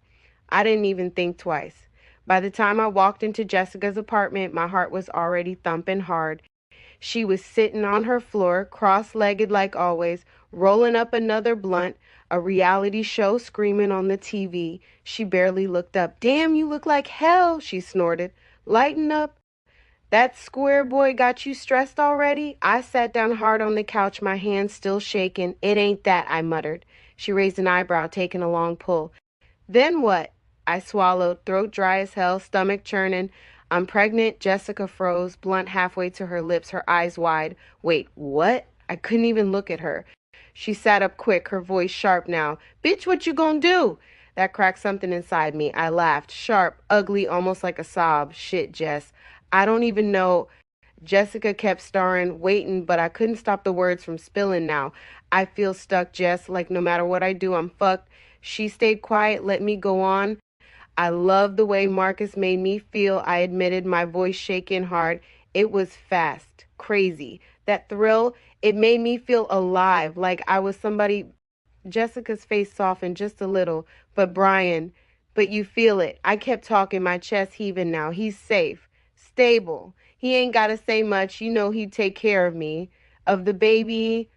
I didn't even think twice. By the time I walked into Jessica's apartment, my heart was already thumping hard. She was sitting on her floor, cross-legged like always, rolling up another blunt, a reality show screaming on the TV. She barely looked up. "Damn, you look like hell," she snorted. "Lighten up." "That square boy got you stressed already?" I sat down hard on the couch, my hands still shaking. "It ain't that," I muttered. She raised an eyebrow, taking a long pull. "Then what?" I swallowed, throat dry as hell, stomach churning. "I'm pregnant." Jessica froze, blunt halfway to her lips, her eyes wide. "Wait, what?" I couldn't even look at her. She sat up quick, her voice sharp now. Bitch, what you gonna do? That cracked something inside me. I laughed, sharp, ugly, almost like a sob. Shit, Jess. I don't even know. Jessica kept staring, waiting, but I couldn't stop the words from spilling now. I feel stuck, Jess, like no matter what I do, I'm fucked. She stayed quiet, let me go on. I love the way Marcus made me feel, I admitted, my voice shaking hard. It was fast, crazy. That thrill, it made me feel alive, like I was somebody. Jessica's face softened just a little. But Brian, but you feel it. I kept talking, my chest heaving now. He's safe, stable. He ain't got to say much. You know he'd take care of me. Of the baby.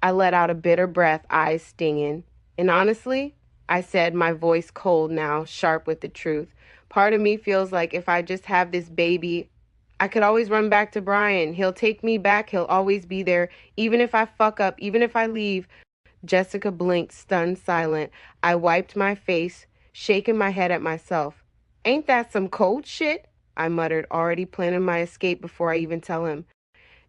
I let out a bitter breath, eyes stinging. And honestly, I said, my voice cold now, sharp with the truth. Part of me feels like if I just have this baby, I could always run back to Brian. He'll take me back. He'll always be there. Even if I fuck up, even if I leave. Jessica blinked, stunned, silent. I wiped my face, shaking my head at myself. Ain't that some cold shit? I muttered, already planning my escape before I even tell him.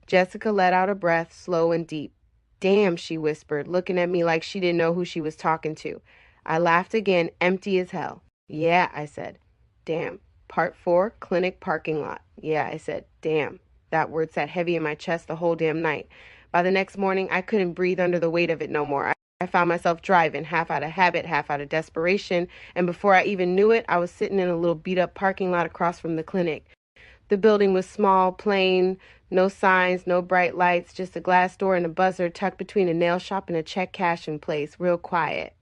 Jessica let out a breath, slow and deep. Damn, she whispered, looking at me like she didn't know who she was talking to. I laughed again, empty as hell. Yeah, I said. Damn. Part 4, clinic parking lot. Yeah, I said. Damn. That word sat heavy in my chest the whole damn night. By the next morning, I couldn't breathe under the weight of it no more. I found myself driving, half out of habit, half out of desperation, and before I even knew it, I was sitting in a little beat-up parking lot across from the clinic. The building was small, plain, no signs, no bright lights, just a glass door and a buzzer tucked between a nail shop and a check cashing place, real quiet.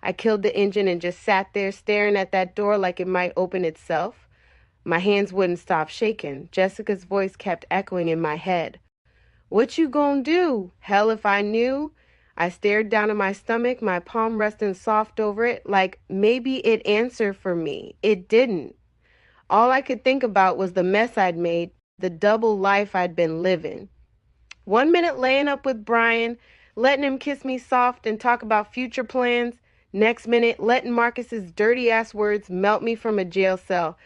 I killed the engine and just sat there staring at that door like it might open itself. My hands wouldn't stop shaking. Jessica's voice kept echoing in my head. What you gonna do? Hell if I knew. I stared down at my stomach, my palm resting soft over it, like maybe it answered for me. It didn't. All I could think about was the mess I'd made, the double life I'd been living. 1 minute laying up with Brian, letting him kiss me soft and talk about future plans. Next minute, letting Marcus's dirty-ass words melt me from a jail cell.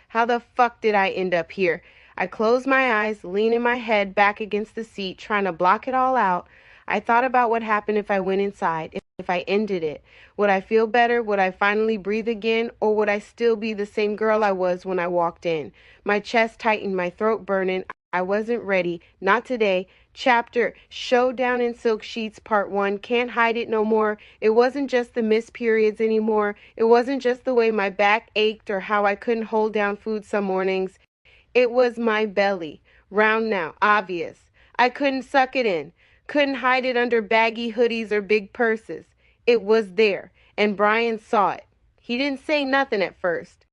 How the fuck did I end up here? I closed my eyes, leaning my head back against the seat, trying to block it all out. I thought about what happened if I went inside, if I ended it. Would I feel better? Would I finally breathe again? Or would I still be the same girl I was when I walked in? My chest tightened, my throat burning. I wasn't ready. Not today. Chapter Showdown in Silk Sheets Part 1. Can't hide it no more. It wasn't just the missed periods anymore. It wasn't just the way my back ached or how I couldn't hold down food some mornings. It was my belly. Round now. Obvious. I couldn't suck it in. Couldn't hide it under baggy hoodies or big purses. It was there. And Brian saw it. He didn't say nothing at first.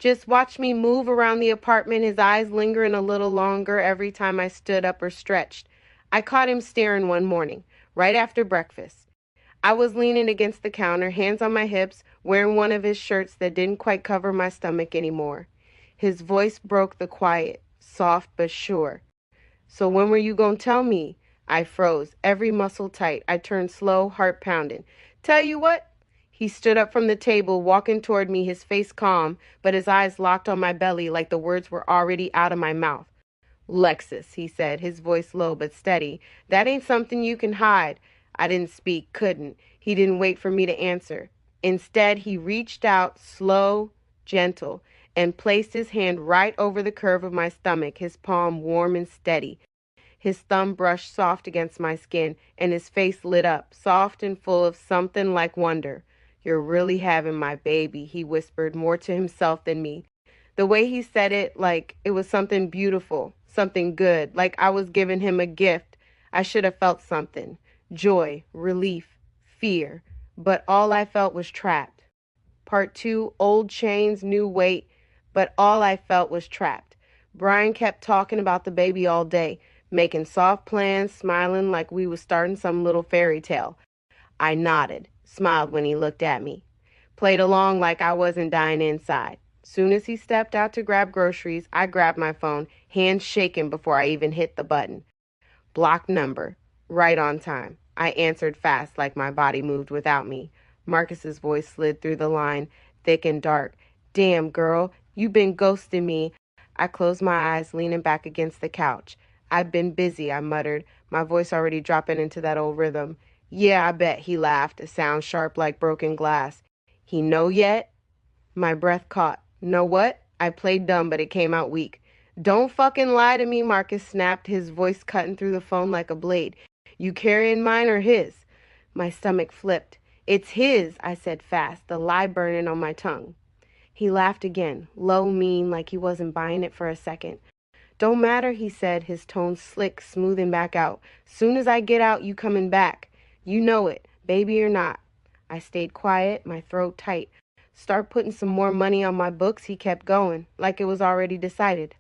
Just watched me move around the apartment, his eyes lingering a little longer every time I stood up or stretched. I caught him staring one morning, right after breakfast. I was leaning against the counter, hands on my hips, wearing one of his shirts that didn't quite cover my stomach anymore. His voice broke the quiet, soft but sure. So when were you gonna tell me? I froze, every muscle tight. I turned slow, heart pounding. Tell you what? He stood up from the table, walking toward me, his face calm, but his eyes locked on my belly like the words were already out of my mouth. Lexus, he said, his voice low but steady. That ain't something you can hide. I didn't speak, couldn't. He didn't wait for me to answer. Instead, he reached out, slow, gentle, and placed his hand right over the curve of my stomach, his palm warm and steady. His thumb brushed soft against my skin, and his face lit up, soft and full of something like wonder. You're really having my baby, he whispered, more to himself than me. The way he said it, like it was something beautiful, something good, like I was giving him a gift. I should have felt something. Joy, relief, fear. But all I felt was trapped. Part 2, old chains, new weight, but all I felt was trapped. Brian kept talking about the baby all day, making soft plans, smiling like we was starting some little fairy tale. I nodded, smiled when he looked at me, played along like I wasn't dying inside. Soon as he stepped out to grab groceries, I grabbed my phone, hands shaking before I even hit the button. Blocked number, right on time. I answered fast like my body moved without me. Marcus's voice slid through the line, thick and dark. Damn, girl, you been ghosting me. I closed my eyes, leaning back against the couch. I've been busy, I muttered, my voice already dropping into that old rhythm. Yeah, I bet, he laughed, a sound sharp like broken glass. He know yet? My breath caught. Know what? I played dumb, but it came out weak. Don't fucking lie to me, Marcus snapped, his voice cutting through the phone like a blade. You carrying mine or his? My stomach flipped. It's his, I said fast, the lie burning on my tongue. He laughed again, low, mean, like he wasn't buying it for a second. Don't matter, he said, his tone slick, smoothing back out. Soon as I get out, you coming back. You know it, baby or not. I stayed quiet, my throat tight. Start putting some more money on my books, he kept going, like it was already decided.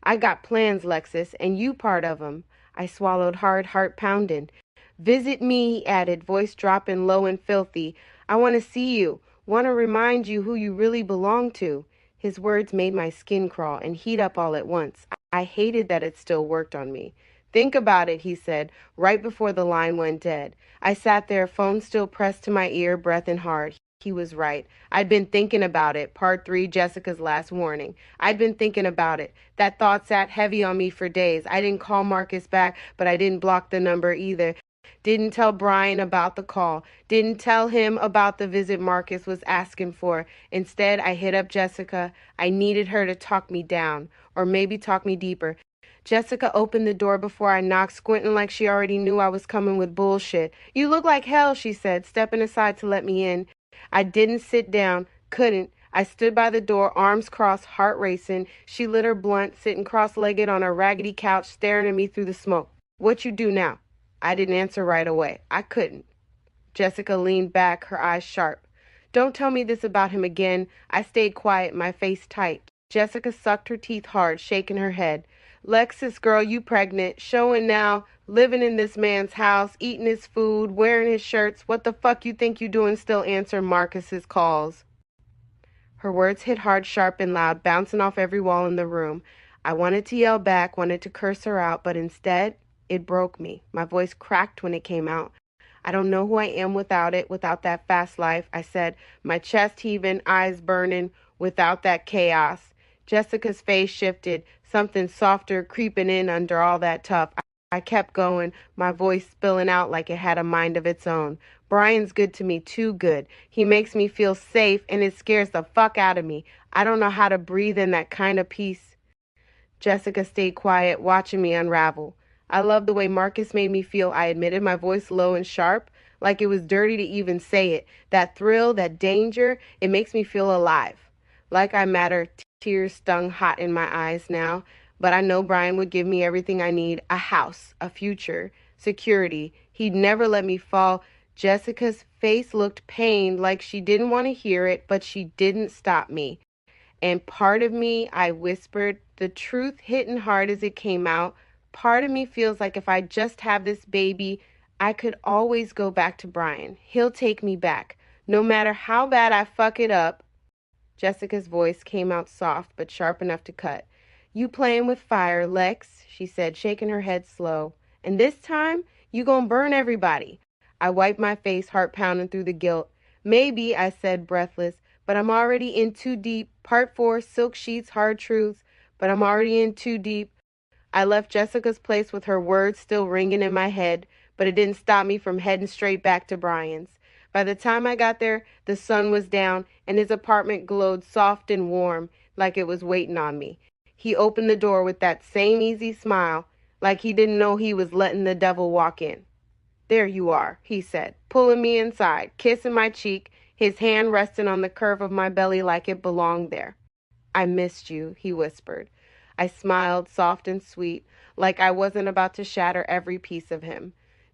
I got plans, Lexus, and you part of 'em. I swallowed hard, heart pounding. Visit me, he added, voice dropping low and filthy. I want to see you. Want to remind you who you really belong to. His words made my skin crawl and heat up all at once. I hated that it still worked on me. Think about it, he said, right before the line went dead. I sat there, phone still pressed to my ear, breathing hard. He was right. I'd been thinking about it. Part 3, Jessica's last warning. I'd been thinking about it. That thought sat heavy on me for days. I didn't call Marcus back, but I didn't block the number either. Didn't tell Brian about the call. Didn't tell him about the visit Marcus was asking for. Instead, I hit up Jessica. I needed her to talk me down, or maybe talk me deeper. Jessica opened the door before I knocked, squinting like she already knew I was coming with bullshit. You look like hell, she said, stepping aside to let me in. I didn't sit down, couldn't. I stood by the door, arms crossed, heart racing. She lit her blunt, sitting cross-legged on a raggedy couch, staring at me through the smoke. What you do now? I didn't answer right away. I couldn't. Jessica leaned back, her eyes sharp. Don't tell me this about him again. I stayed quiet, my face tight. Jessica sucked her teeth hard, shaking her head. Lexus, girl, you pregnant, showing now, living in this man's house, eating his food, wearing his shirts. What the fuck you think you doing still answering Marcus's calls? Her words hit hard, sharp, and loud, bouncing off every wall in the room. I wanted to yell back, wanted to curse her out, but instead, it broke me. My voice cracked when it came out. I don't know who I am without it, without that fast life, I said, my chest heaving, eyes burning, without that chaos. Jessica's face shifted, something softer creeping in under all that tough. I kept going, my voice spilling out like it had a mind of its own. Brian's good to me, too good. He makes me feel safe, and it scares the fuck out of me. I don't know how to breathe in that kind of peace. Jessica stayed quiet, watching me unravel. I loved the way Marcus made me feel, I admitted, my voice low and sharp, like it was dirty to even say it. That thrill, that danger, it makes me feel alive. Like I matter. Tears stung hot in my eyes now, but I know Brian would give me everything I need, a house, a future, security. He'd never let me fall. Jessica's face looked pained, like she didn't want to hear it, but she didn't stop me. And part of me, I whispered, the truth hitting hard as it came out, part of me feels like if I just have this baby, I could always go back to Brian. He'll take me back. No matter how bad I fuck it up. Jessica's voice came out soft but sharp enough to cut. You playing with fire, Lex, she said, shaking her head slow. And this time, you gonna burn everybody. I wiped my face, heart pounding through the guilt. Maybe, I said, breathless, but I'm already in too deep. Part 4, silk sheets, hard truths, but I'm already in too deep. I left Jessica's place with her words still ringing in my head, but it didn't stop me from heading straight back to Brian's. By the time I got there, the sun was down, and his apartment glowed soft and warm, like it was waiting on me. He opened the door with that same easy smile, like he didn't know he was letting the devil walk in. There you are, he said, pulling me inside, kissing my cheek, his hand resting on the curve of my belly like it belonged there. I missed you, he whispered. I smiled, soft and sweet, like I wasn't about to shatter every piece of him.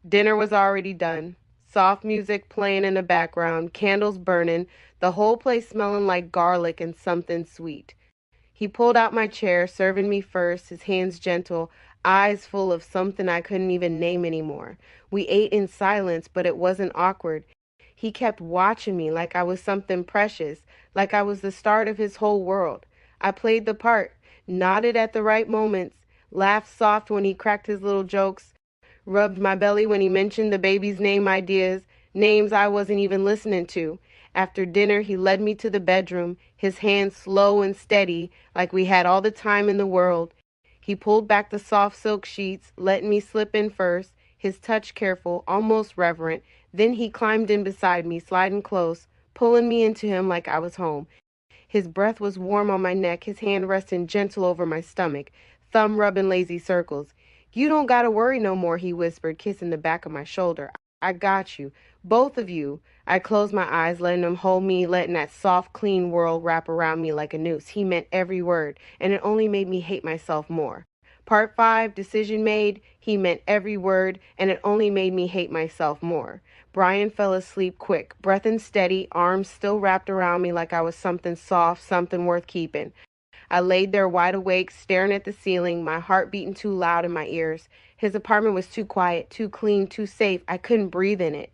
Dinner was already done. Soft music playing in the background, candles burning, the whole place smelling like garlic and something sweet. He pulled out my chair, serving me first, his hands gentle, eyes full of something I couldn't even name anymore. We ate in silence, but it wasn't awkward. He kept watching me like I was something precious, like I was the start of his whole world. I played the part, nodded at the right moments, laughed soft when he cracked his little jokes, rubbed my belly when he mentioned the baby's name ideas, names I wasn't even listening to. After dinner, he led me to the bedroom, his hands slow and steady, like we had all the time in the world. He pulled back the soft silk sheets, letting me slip in first, his touch careful, almost reverent. Then he climbed in beside me, sliding close, pulling me into him like I was home. His breath was warm on my neck, his hand resting gentle over my stomach, thumb rubbing lazy circles. "You don't gotta worry no more," he whispered, kissing the back of my shoulder. "I got you. Both of you." I closed my eyes, letting him hold me, letting that soft, clean world wrap around me like a noose. He meant every word, and it only made me hate myself more. Part 5, decision made. He meant every word, and it only made me hate myself more. Brian fell asleep quick, breath steady, arms still wrapped around me like I was something soft, something worth keeping. I laid there wide awake, staring at the ceiling, my heart beating too loud in my ears. His apartment was too quiet, too clean, too safe. I couldn't breathe in it.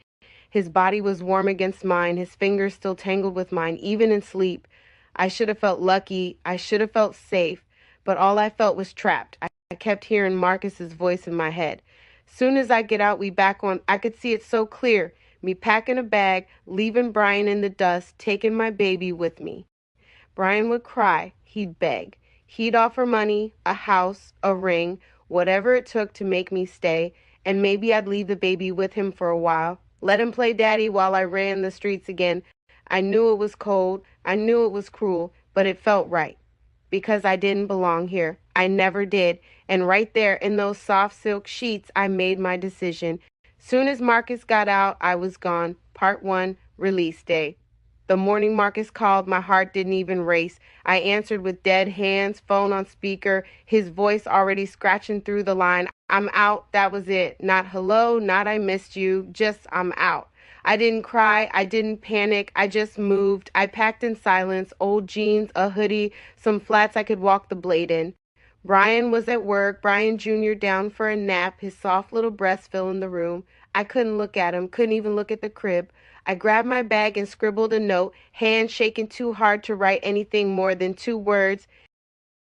His body was warm against mine, his fingers still tangled with mine, even in sleep. I should have felt lucky. I should have felt safe. But all I felt was trapped. I kept hearing Marcus's voice in my head. Soon as I get out, we back on. I could see it so clear. Me packing a bag, leaving Brian in the dust, taking my baby with me. Brian would cry. He'd beg. He'd offer money, a house, a ring, whatever it took to make me stay, and maybe I'd leave the baby with him for a while. Let him play daddy while I ran the streets again. I knew it was cold. I knew it was cruel, but it felt right. Because I didn't belong here. I never did. And right there in those soft silk sheets, I made my decision. Soon as Marcus got out, I was gone. Part 1, release day. The morning Marcus called, my heart didn't even race. I answered with dead hands, phone on speaker, his voice already scratching through the line. "I'm out," that was it. Not hello, not I missed you, just I'm out. I didn't cry, I didn't panic, I just moved. I packed in silence, old jeans, a hoodie, some flats I could walk the blade in. Brian was at work, Brian Jr. down for a nap, his soft little breast filling the room. I couldn't look at him, couldn't even look at the crib. I grabbed my bag and scribbled a note, hand shaking too hard to write anything more than 2 words.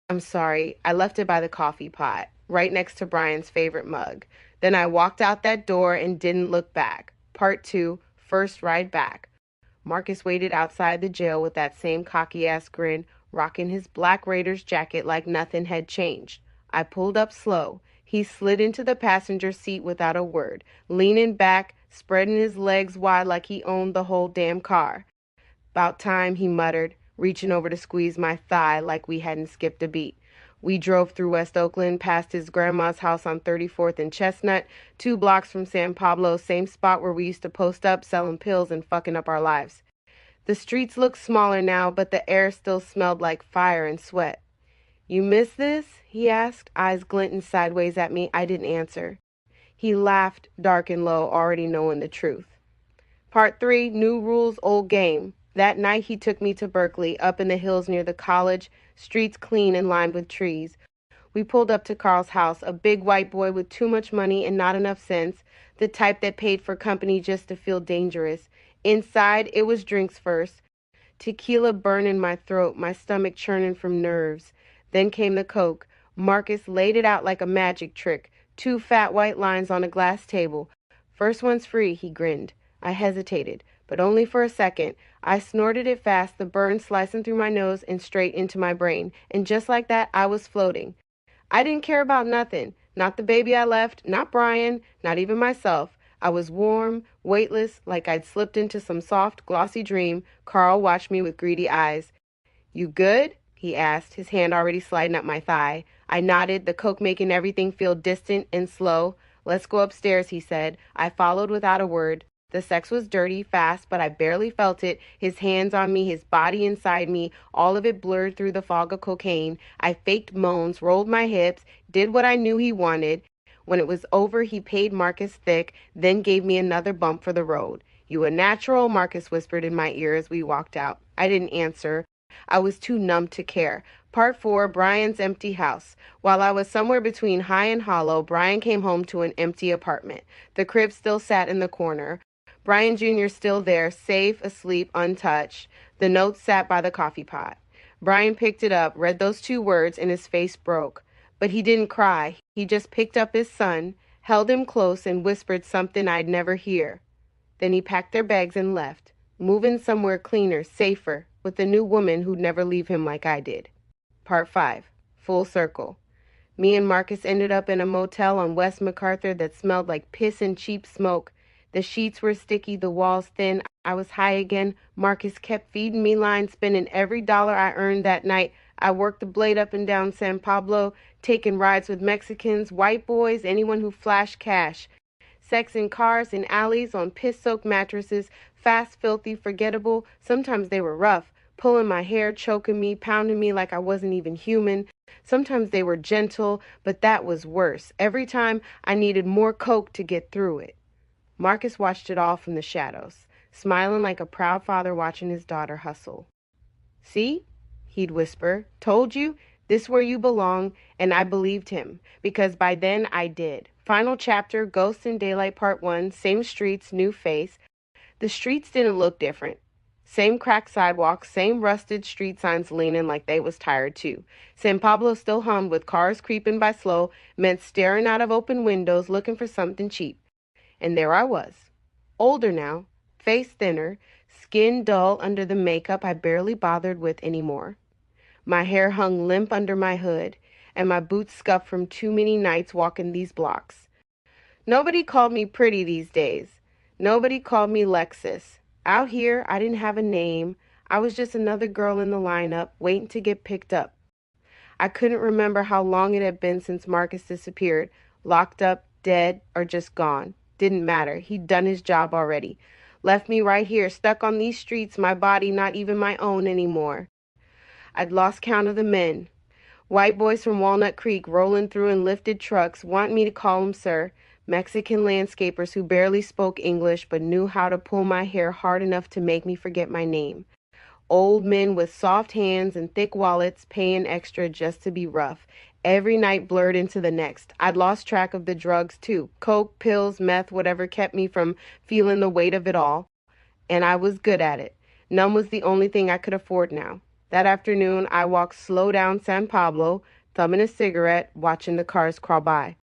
"I'm sorry." I left it by the coffee pot, right next to Brian's favorite mug. Then I walked out that door and didn't look back. Part 2, first ride back. Marcus waited outside the jail with that same cocky-ass grin, rocking his black Raiders jacket like nothing had changed. I pulled up slow. He slid into the passenger seat without a word, leaning back, spreading his legs wide like he owned the whole damn car. "About time," he muttered, reaching over to squeeze my thigh like we hadn't skipped a beat. We drove through West Oakland, past his grandma's house on 34th and Chestnut, 2 blocks from San Pablo, same spot where we used to post up selling pills and fucking up our lives. The streets looked smaller now, but the air still smelled like fire and sweat. "You miss this?" he asked, eyes glinting sideways at me. I didn't answer. He laughed, dark and low, already knowing the truth. Part 3, new rules, old game. That night he took me to Berkeley, up in the hills near the college, streets clean and lined with trees. We pulled up to Carl's house, a big white boy with too much money and not enough sense, the type that paid for company just to feel dangerous. Inside, it was drinks first. Tequila burning my throat, my stomach churning from nerves. Then came the Coke. Marcus laid it out like a magic trick, 2 fat white lines on a glass table. "First one's free," he grinned. I hesitated, but only for a second. I snorted it fast, the burn slicing through my nose and straight into my brain. And just like that, I was floating. I didn't care about nothing. Not the baby I left, not Brian, not even myself. I was warm, weightless, like I'd slipped into some soft, glossy dream. Carl watched me with greedy eyes. "You good?" he asked, his hand already sliding up my thigh. I nodded, the Coke making everything feel distant and slow. "Let's go upstairs," he said. I followed without a word. The sex was dirty, fast, but I barely felt it. His hands on me, his body inside me, all of it blurred through the fog of cocaine. I faked moans, rolled my hips, did what I knew he wanted. When it was over, he paid Marcus thick, then gave me another bump for the road. "You a natural," Marcus whispered in my ear as we walked out. I didn't answer. I was too numb to care. Part 4, Brian's empty house. While I was somewhere between high and hollow, Brian came home to an empty apartment. The crib still sat in the corner. Brian Jr. still there, safe, asleep, untouched. The note sat by the coffee pot. Brian picked it up, read those 2 words, and his face broke. But he didn't cry. He just picked up his son, held him close, and whispered something I'd never hear. Then he packed their bags and left, moving somewhere cleaner, safer, with a new woman who'd never leave him like I did. Part 5, full circle. Me and Marcus ended up in a motel on West MacArthur that smelled like piss and cheap smoke. The sheets were sticky, the walls thin. I was high again. Marcus kept feeding me lines, spending every dollar I earned that night. I worked the blade up and down San Pablo, taking rides with Mexicans, white boys, anyone who flashed cash. Sex in cars, in alleys, on piss-soaked mattresses, fast, filthy, forgettable. Sometimes they were rough, pulling my hair, choking me, pounding me like I wasn't even human. Sometimes they were gentle, but that was worse. Every time I needed more coke to get through it. Marcus watched it all from the shadows, smiling like a proud father watching his daughter hustle. "See?" he'd whisper. "Told you? This where you belong." And I believed him, because by then I did. Final chapter, Ghost in Daylight Part 1, same streets, new face. The streets didn't look different. Same cracked sidewalks, same rusted street signs leaning like they was tired too. San Pablo still hummed with cars creeping by slow, men staring out of open windows looking for something cheap. And there I was, older now, face thinner, skin dull under the makeup I barely bothered with anymore. My hair hung limp under my hood, and my boots scuffed from too many nights walking these blocks. Nobody called me pretty these days. Nobody called me Lexus. Out here, I didn't have a name. I was just another girl in the lineup, waiting to get picked up. I couldn't remember how long it had been since Marcus disappeared, locked up, dead, or just gone. Didn't matter. He'd done his job already. Left me right here, stuck on these streets, my body not even my own anymore. I'd lost count of the men. White boys from Walnut Creek rolling through in lifted trucks, want me to call them sir. Mexican landscapers who barely spoke English but knew how to pull my hair hard enough to make me forget my name. Old men with soft hands and thick wallets paying extra just to be rough. Every night blurred into the next. I'd lost track of the drugs too. Coke, pills, meth, whatever kept me from feeling the weight of it all. And I was good at it. Numb was the only thing I could afford now. That afternoon, I walked slow down San Pablo, thumbing a cigarette, watching the cars crawl by.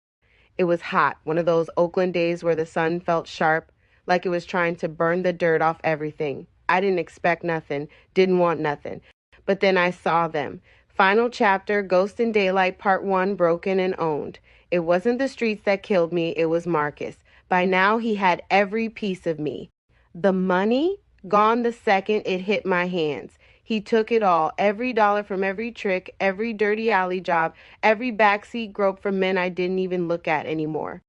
It was hot, one of those Oakland days where the sun felt sharp, like it was trying to burn the dirt off everything. I didn't expect nothing, didn't want nothing. But then I saw them. Final chapter, Ghost in Daylight Part 1, broken and owned. It wasn't the streets that killed me, it was Marcus. By now, he had every piece of me. The money? Gone the second it hit my hands. He took it all, every dollar from every trick, every dirty alley job, every backseat grope from men I didn't even look at anymore.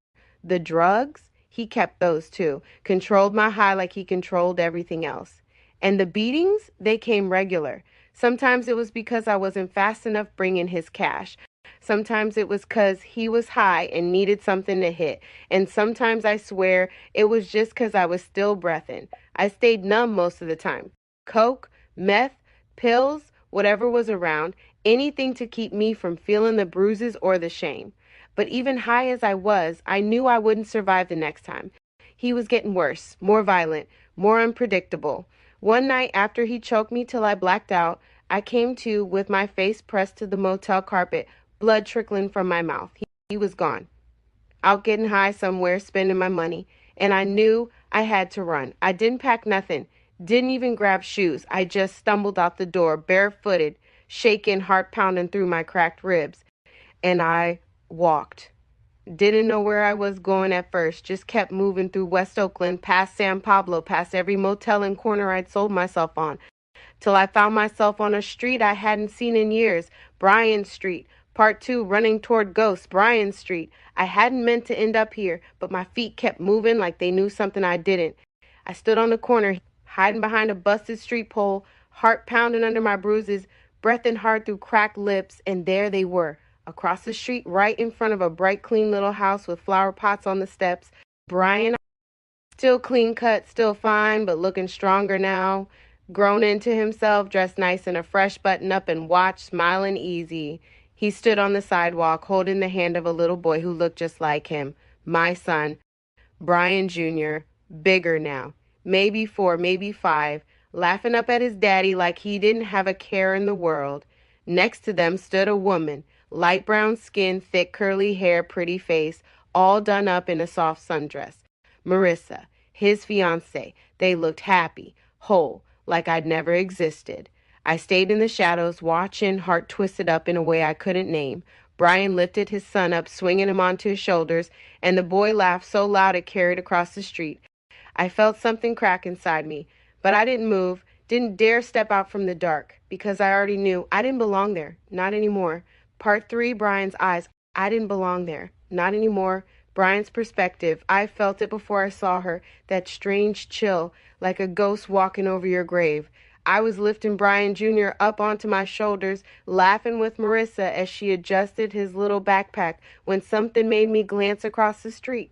The drugs? He kept those too, controlled my high like he controlled everything else. And the beatings? They came regular. Sometimes it was because I wasn't fast enough bringing his cash. Sometimes it was because he was high and needed something to hit. And sometimes I swear it was just because I was still breathing. I stayed numb most of the time. Coke, meth, pills, whatever was around, anything to keep me from feeling the bruises or the shame. But even high as I was, I knew I wouldn't survive the next time. He was getting worse, more violent, more unpredictable. One night after he choked me till I blacked out, I came to with my face pressed to the motel carpet, blood trickling from my mouth. He was gone. Out getting high somewhere, spending my money. And I knew I had to run. I didn't pack nothing. Didn't even grab shoes. I just stumbled out the door, barefooted, shaking, heart pounding through my cracked ribs. And I walked. Didn't know where I was going at first. Just kept moving through West Oakland, past San Pablo, past every motel and corner I'd sold myself on, till I found myself on a street I hadn't seen in years. Bryan Street. Part 2, running toward Ghost. Bryan Street. I hadn't meant to end up here, but my feet kept moving like they knew something I didn't. I stood on the corner, hiding behind a busted street pole, heart pounding under my bruises, breathing hard through cracked lips, and there they were, across the street, right in front of a bright, clean little house with flower pots on the steps. Brian, still clean cut, still fine, but looking stronger now, grown into himself, dressed nice in a fresh button-up and watch, smiling easy. He stood on the sidewalk, holding the hand of a little boy who looked just like him, my son, Brian Jr., bigger now. Maybe 4, maybe 5, laughing up at his daddy like he didn't have a care in the world. Next to them stood a woman, light brown skin, thick curly hair, pretty face, all done up in a soft sundress. Marissa, his fiancée. They looked happy, whole, like I'd never existed. I stayed in the shadows, watching, heart twisted up in a way I couldn't name. Brian lifted his son up, swinging him onto his shoulders, and the boy laughed so loud it carried across the street. I felt something crack inside me, but I didn't move, didn't dare step out from the dark, because I already knew I didn't belong there, not anymore. Part 3, Brian's eyes. I didn't belong there, not anymore. Brian's perspective. I felt it before I saw her, that strange chill, like a ghost walking over your grave. I was lifting Brian Jr. up onto my shoulders, laughing with Marissa as she adjusted his little backpack, when something made me glance across the street.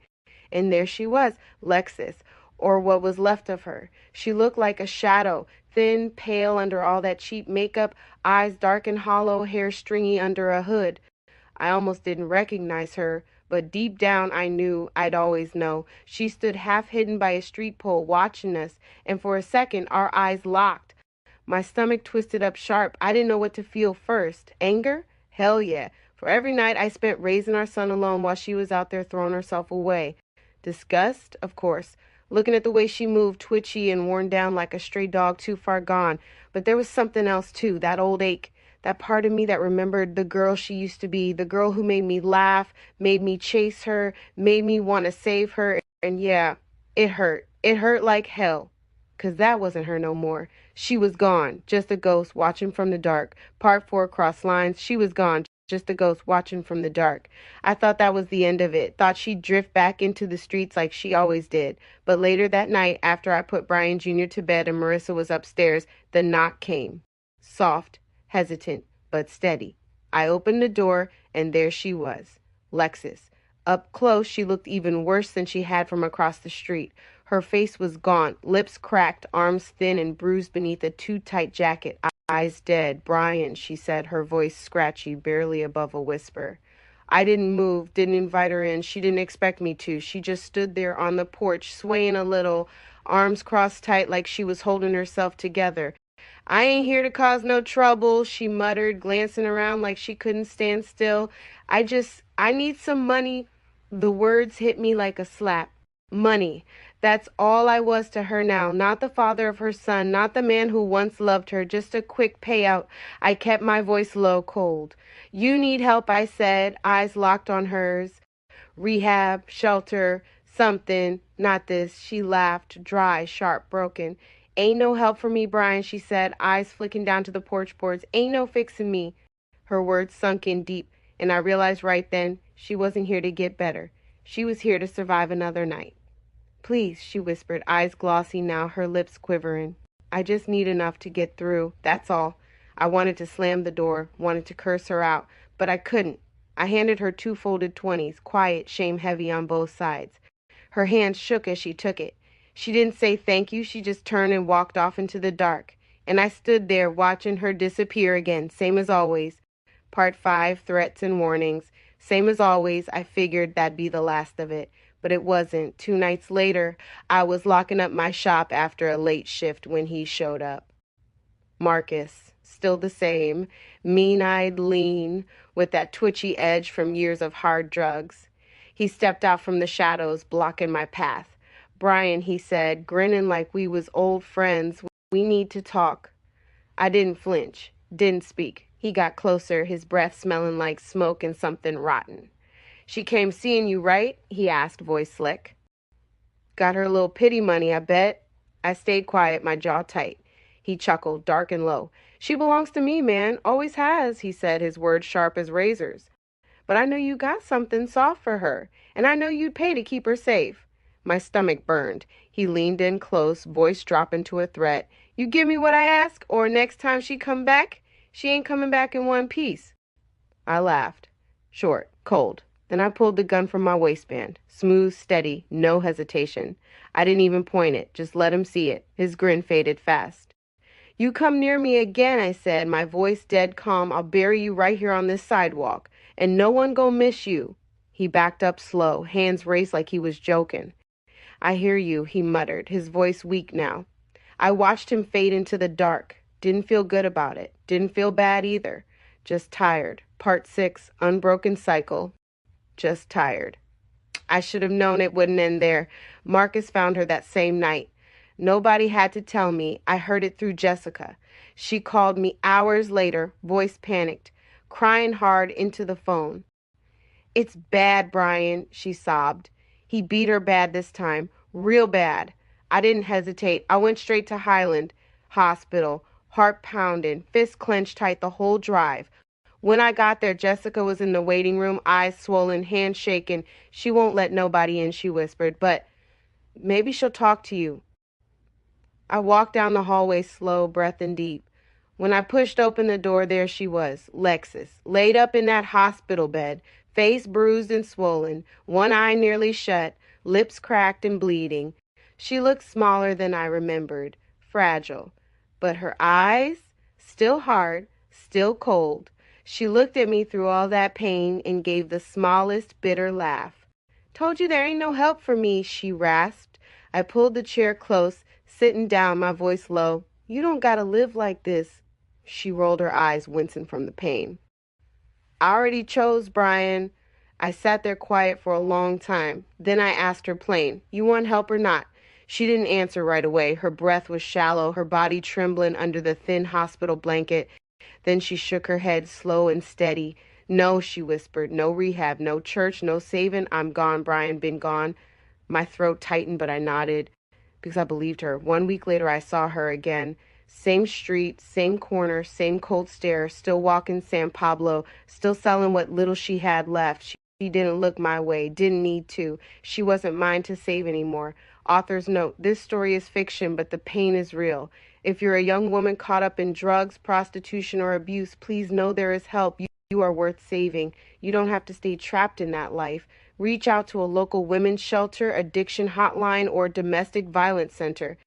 And there she was, Lexus, or what was left of her. She looked like a shadow, thin, pale under all that cheap makeup, eyes dark and hollow, hair stringy under a hood. I almost didn't recognize her, but deep down I knew I'd always know. She stood half hidden by a street pole watching us, and for a second our eyes locked. My stomach twisted up sharp. I didn't know what to feel first. Anger? Hell yeah. For every night I spent raising our son alone while she was out there throwing herself away. Disgust? Of course. Looking at the way she moved, twitchy and worn down like a stray dog too far gone. But there was something else too, that old ache. That part of me that remembered the girl she used to be, the girl who made me laugh, made me chase her, made me want to save her. And yeah, it hurt. It hurt like hell. 'Cause that wasn't her no more. She was gone, just a ghost watching from the dark. Part 4, cross lines. She was gone, just a ghost watching from the dark. I thought that was the end of it. Thought she'd drift back into the streets like she always did. But later that night, after I put Brian Jr. to bed and Marissa was upstairs, the knock came. Soft, hesitant, but steady. I opened the door, and there she was, Lexus. Up close, she looked even worse than she had from across the street. Her face was gaunt, lips cracked, arms thin and bruised beneath a too-tight jacket. Eyes dead. Brian, she said, her voice scratchy, barely above a whisper. I didn't move, didn't invite her in. She didn't expect me to. She just stood there on the porch, swaying a little, arms crossed tight like she was holding herself together. I ain't here to cause no trouble, she muttered, glancing around like she couldn't stand still. I need some money. The words hit me like a slap. Money. That's all I was to her now, not the father of her son, not the man who once loved her, just a quick payout. I kept my voice low, cold. You need help, I said, eyes locked on hers. Rehab, shelter, something. Not this. She laughed, dry, sharp, broken. Ain't no help for me, Brian, she said, eyes flicking down to the porch boards. Ain't no fixing me. Her words sunk in deep, and I realized right then she wasn't here to get better. She was here to survive another night. Please, she whispered, eyes glossy now, her lips quivering. I just need enough to get through, that's all. I wanted to slam the door, wanted to curse her out, but I couldn't. I handed her 2 folded 20s, quiet, shame-heavy on both sides. Her hand shook as she took it. She didn't say thank you, she just turned and walked off into the dark. And I stood there watching her disappear again, same as always. Part 5, threats and warnings. Same as always, I figured that'd be the last of it. But it wasn't. 2 nights later, I was locking up my shop after a late shift when he showed up. Marcus, still the same, mean-eyed, lean, with that twitchy edge from years of hard drugs. He stepped out from the shadows, blocking my path. Brian, he said, grinning like we was old friends, we need to talk. I didn't flinch, didn't speak. He got closer, his breath smelling like smoke and something rotten. She came seeing you, right? He asked, voice slick. Got her little pity money, I bet. I stayed quiet, my jaw tight. He chuckled, dark and low. She belongs to me, man. Always has, he said, his words sharp as razors. But I know you got something soft for her, and I know you'd pay to keep her safe. My stomach burned. He leaned in close, voice dropping to a threat. You give me what I ask, or next time she come back, she ain't coming back in one piece. I laughed. Short, cold. Then I pulled the gun from my waistband. Smooth, steady, no hesitation. I didn't even point it, just let him see it. His grin faded fast. You come near me again, I said, my voice dead calm. I'll bury you right here on this sidewalk, and no one gon' miss you. He backed up slow, hands raised like he was joking. I hear you, he muttered, his voice weak now. I watched him fade into the dark. Didn't feel good about it. Didn't feel bad either. Just tired. Part 6, unbroken cycle. Just tired. I should have known it wouldn't end there. Marcus found her that same night. Nobody had to tell me. I heard it through Jessica. She called me hours later, voice panicked. crying hard into the phone. "It's bad, Brian," she sobbed. "He beat her bad this time. Real bad." I didn't hesitate. I went straight to Highland Hospital, heart pounding, fist clenched tight the whole drive. When I got there, Jessica was in the waiting room, eyes swollen, hands shaking. "She won't let nobody in," she whispered, "but maybe she'll talk to you." I walked down the hallway slow, breathing deep. When I pushed open the door, there she was, Lexus, laid up in that hospital bed, face bruised and swollen, one eye nearly shut, lips cracked and bleeding. She looked smaller than I remembered, fragile, but her eyes, still hard, still cold. She looked at me through all that pain and gave the smallest bitter laugh. "Told you there ain't no help for me," she rasped. I pulled the chair close, sitting down, my voice low. "You don't gotta live like this." She rolled her eyes, wincing from the pain. "I already chose, Brian." I sat there quiet for a long time. Then I asked her plain, "You want help or not?" She didn't answer right away. Her breath was shallow, her body trembling under the thin hospital blanket. Then she shook her head, slow and steady. "No," she whispered. "No rehab, no church, no saving. I'm gone, Brian, been gone." My throat tightened, but I nodded because I believed her. 1 week later, I saw her again. Same street, same corner, same cold stare, still walking San Pablo, still selling what little she had left. She didn't look my way, didn't need to. She wasn't mine to save anymore. Author's note: this story is fiction, but the pain is real. If you're a young woman caught up in drugs, prostitution, or abuse, please know there is help. You are worth saving. You don't have to stay trapped in that life. Reach out to a local women's shelter, addiction hotline, or domestic violence center.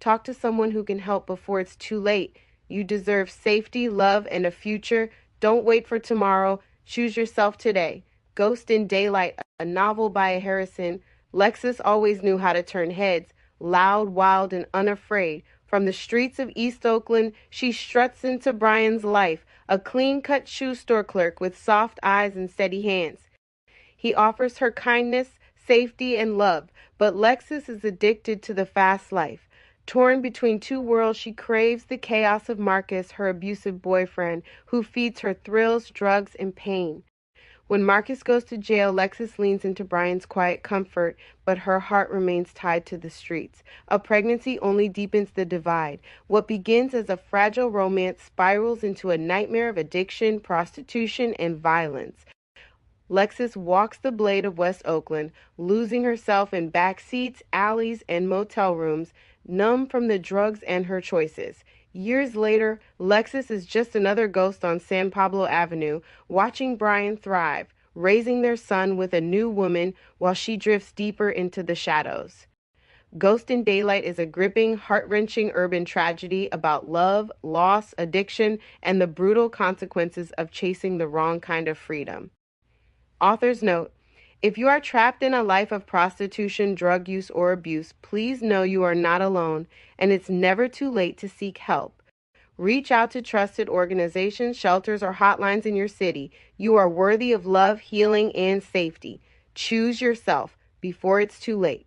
Talk to someone who can help before it's too late. You deserve safety, love, and a future. Don't wait for tomorrow. Choose yourself today. Ghost in Daylight, a novel by Harrison. Lexus always knew how to turn heads, loud, wild, and unafraid. From the streets of East Oakland, she struts into Brian's life, a clean-cut shoe store clerk with soft eyes and steady hands. He offers her kindness, safety, and love, but Lexus is addicted to the fast life. Torn between two worlds, she craves the chaos of Marcus, her abusive boyfriend, who feeds her thrills, drugs, and pain. When Marcus goes to jail, Lexus leans into Brian's quiet comfort, but her heart remains tied to the streets. A pregnancy only deepens the divide. What begins as a fragile romance spirals into a nightmare of addiction, prostitution, and violence. Lexus walks the blade of West Oakland, losing herself in backseats, alleys, and motel rooms, numb from the drugs and her choices. Years later, Lexus is just another ghost on San Pablo Avenue, watching Brian thrive, raising their son with a new woman while she drifts deeper into the shadows. Ghost in Daylight is a gripping, heart-wrenching urban tragedy about love, loss, addiction, and the brutal consequences of chasing the wrong kind of freedom. Author's note: if you are trapped in a life of prostitution, drug use, or abuse, please know you are not alone, and it's never too late to seek help. Reach out to trusted organizations, shelters, or hotlines in your city. You are worthy of love, healing, and safety. Choose yourself before it's too late.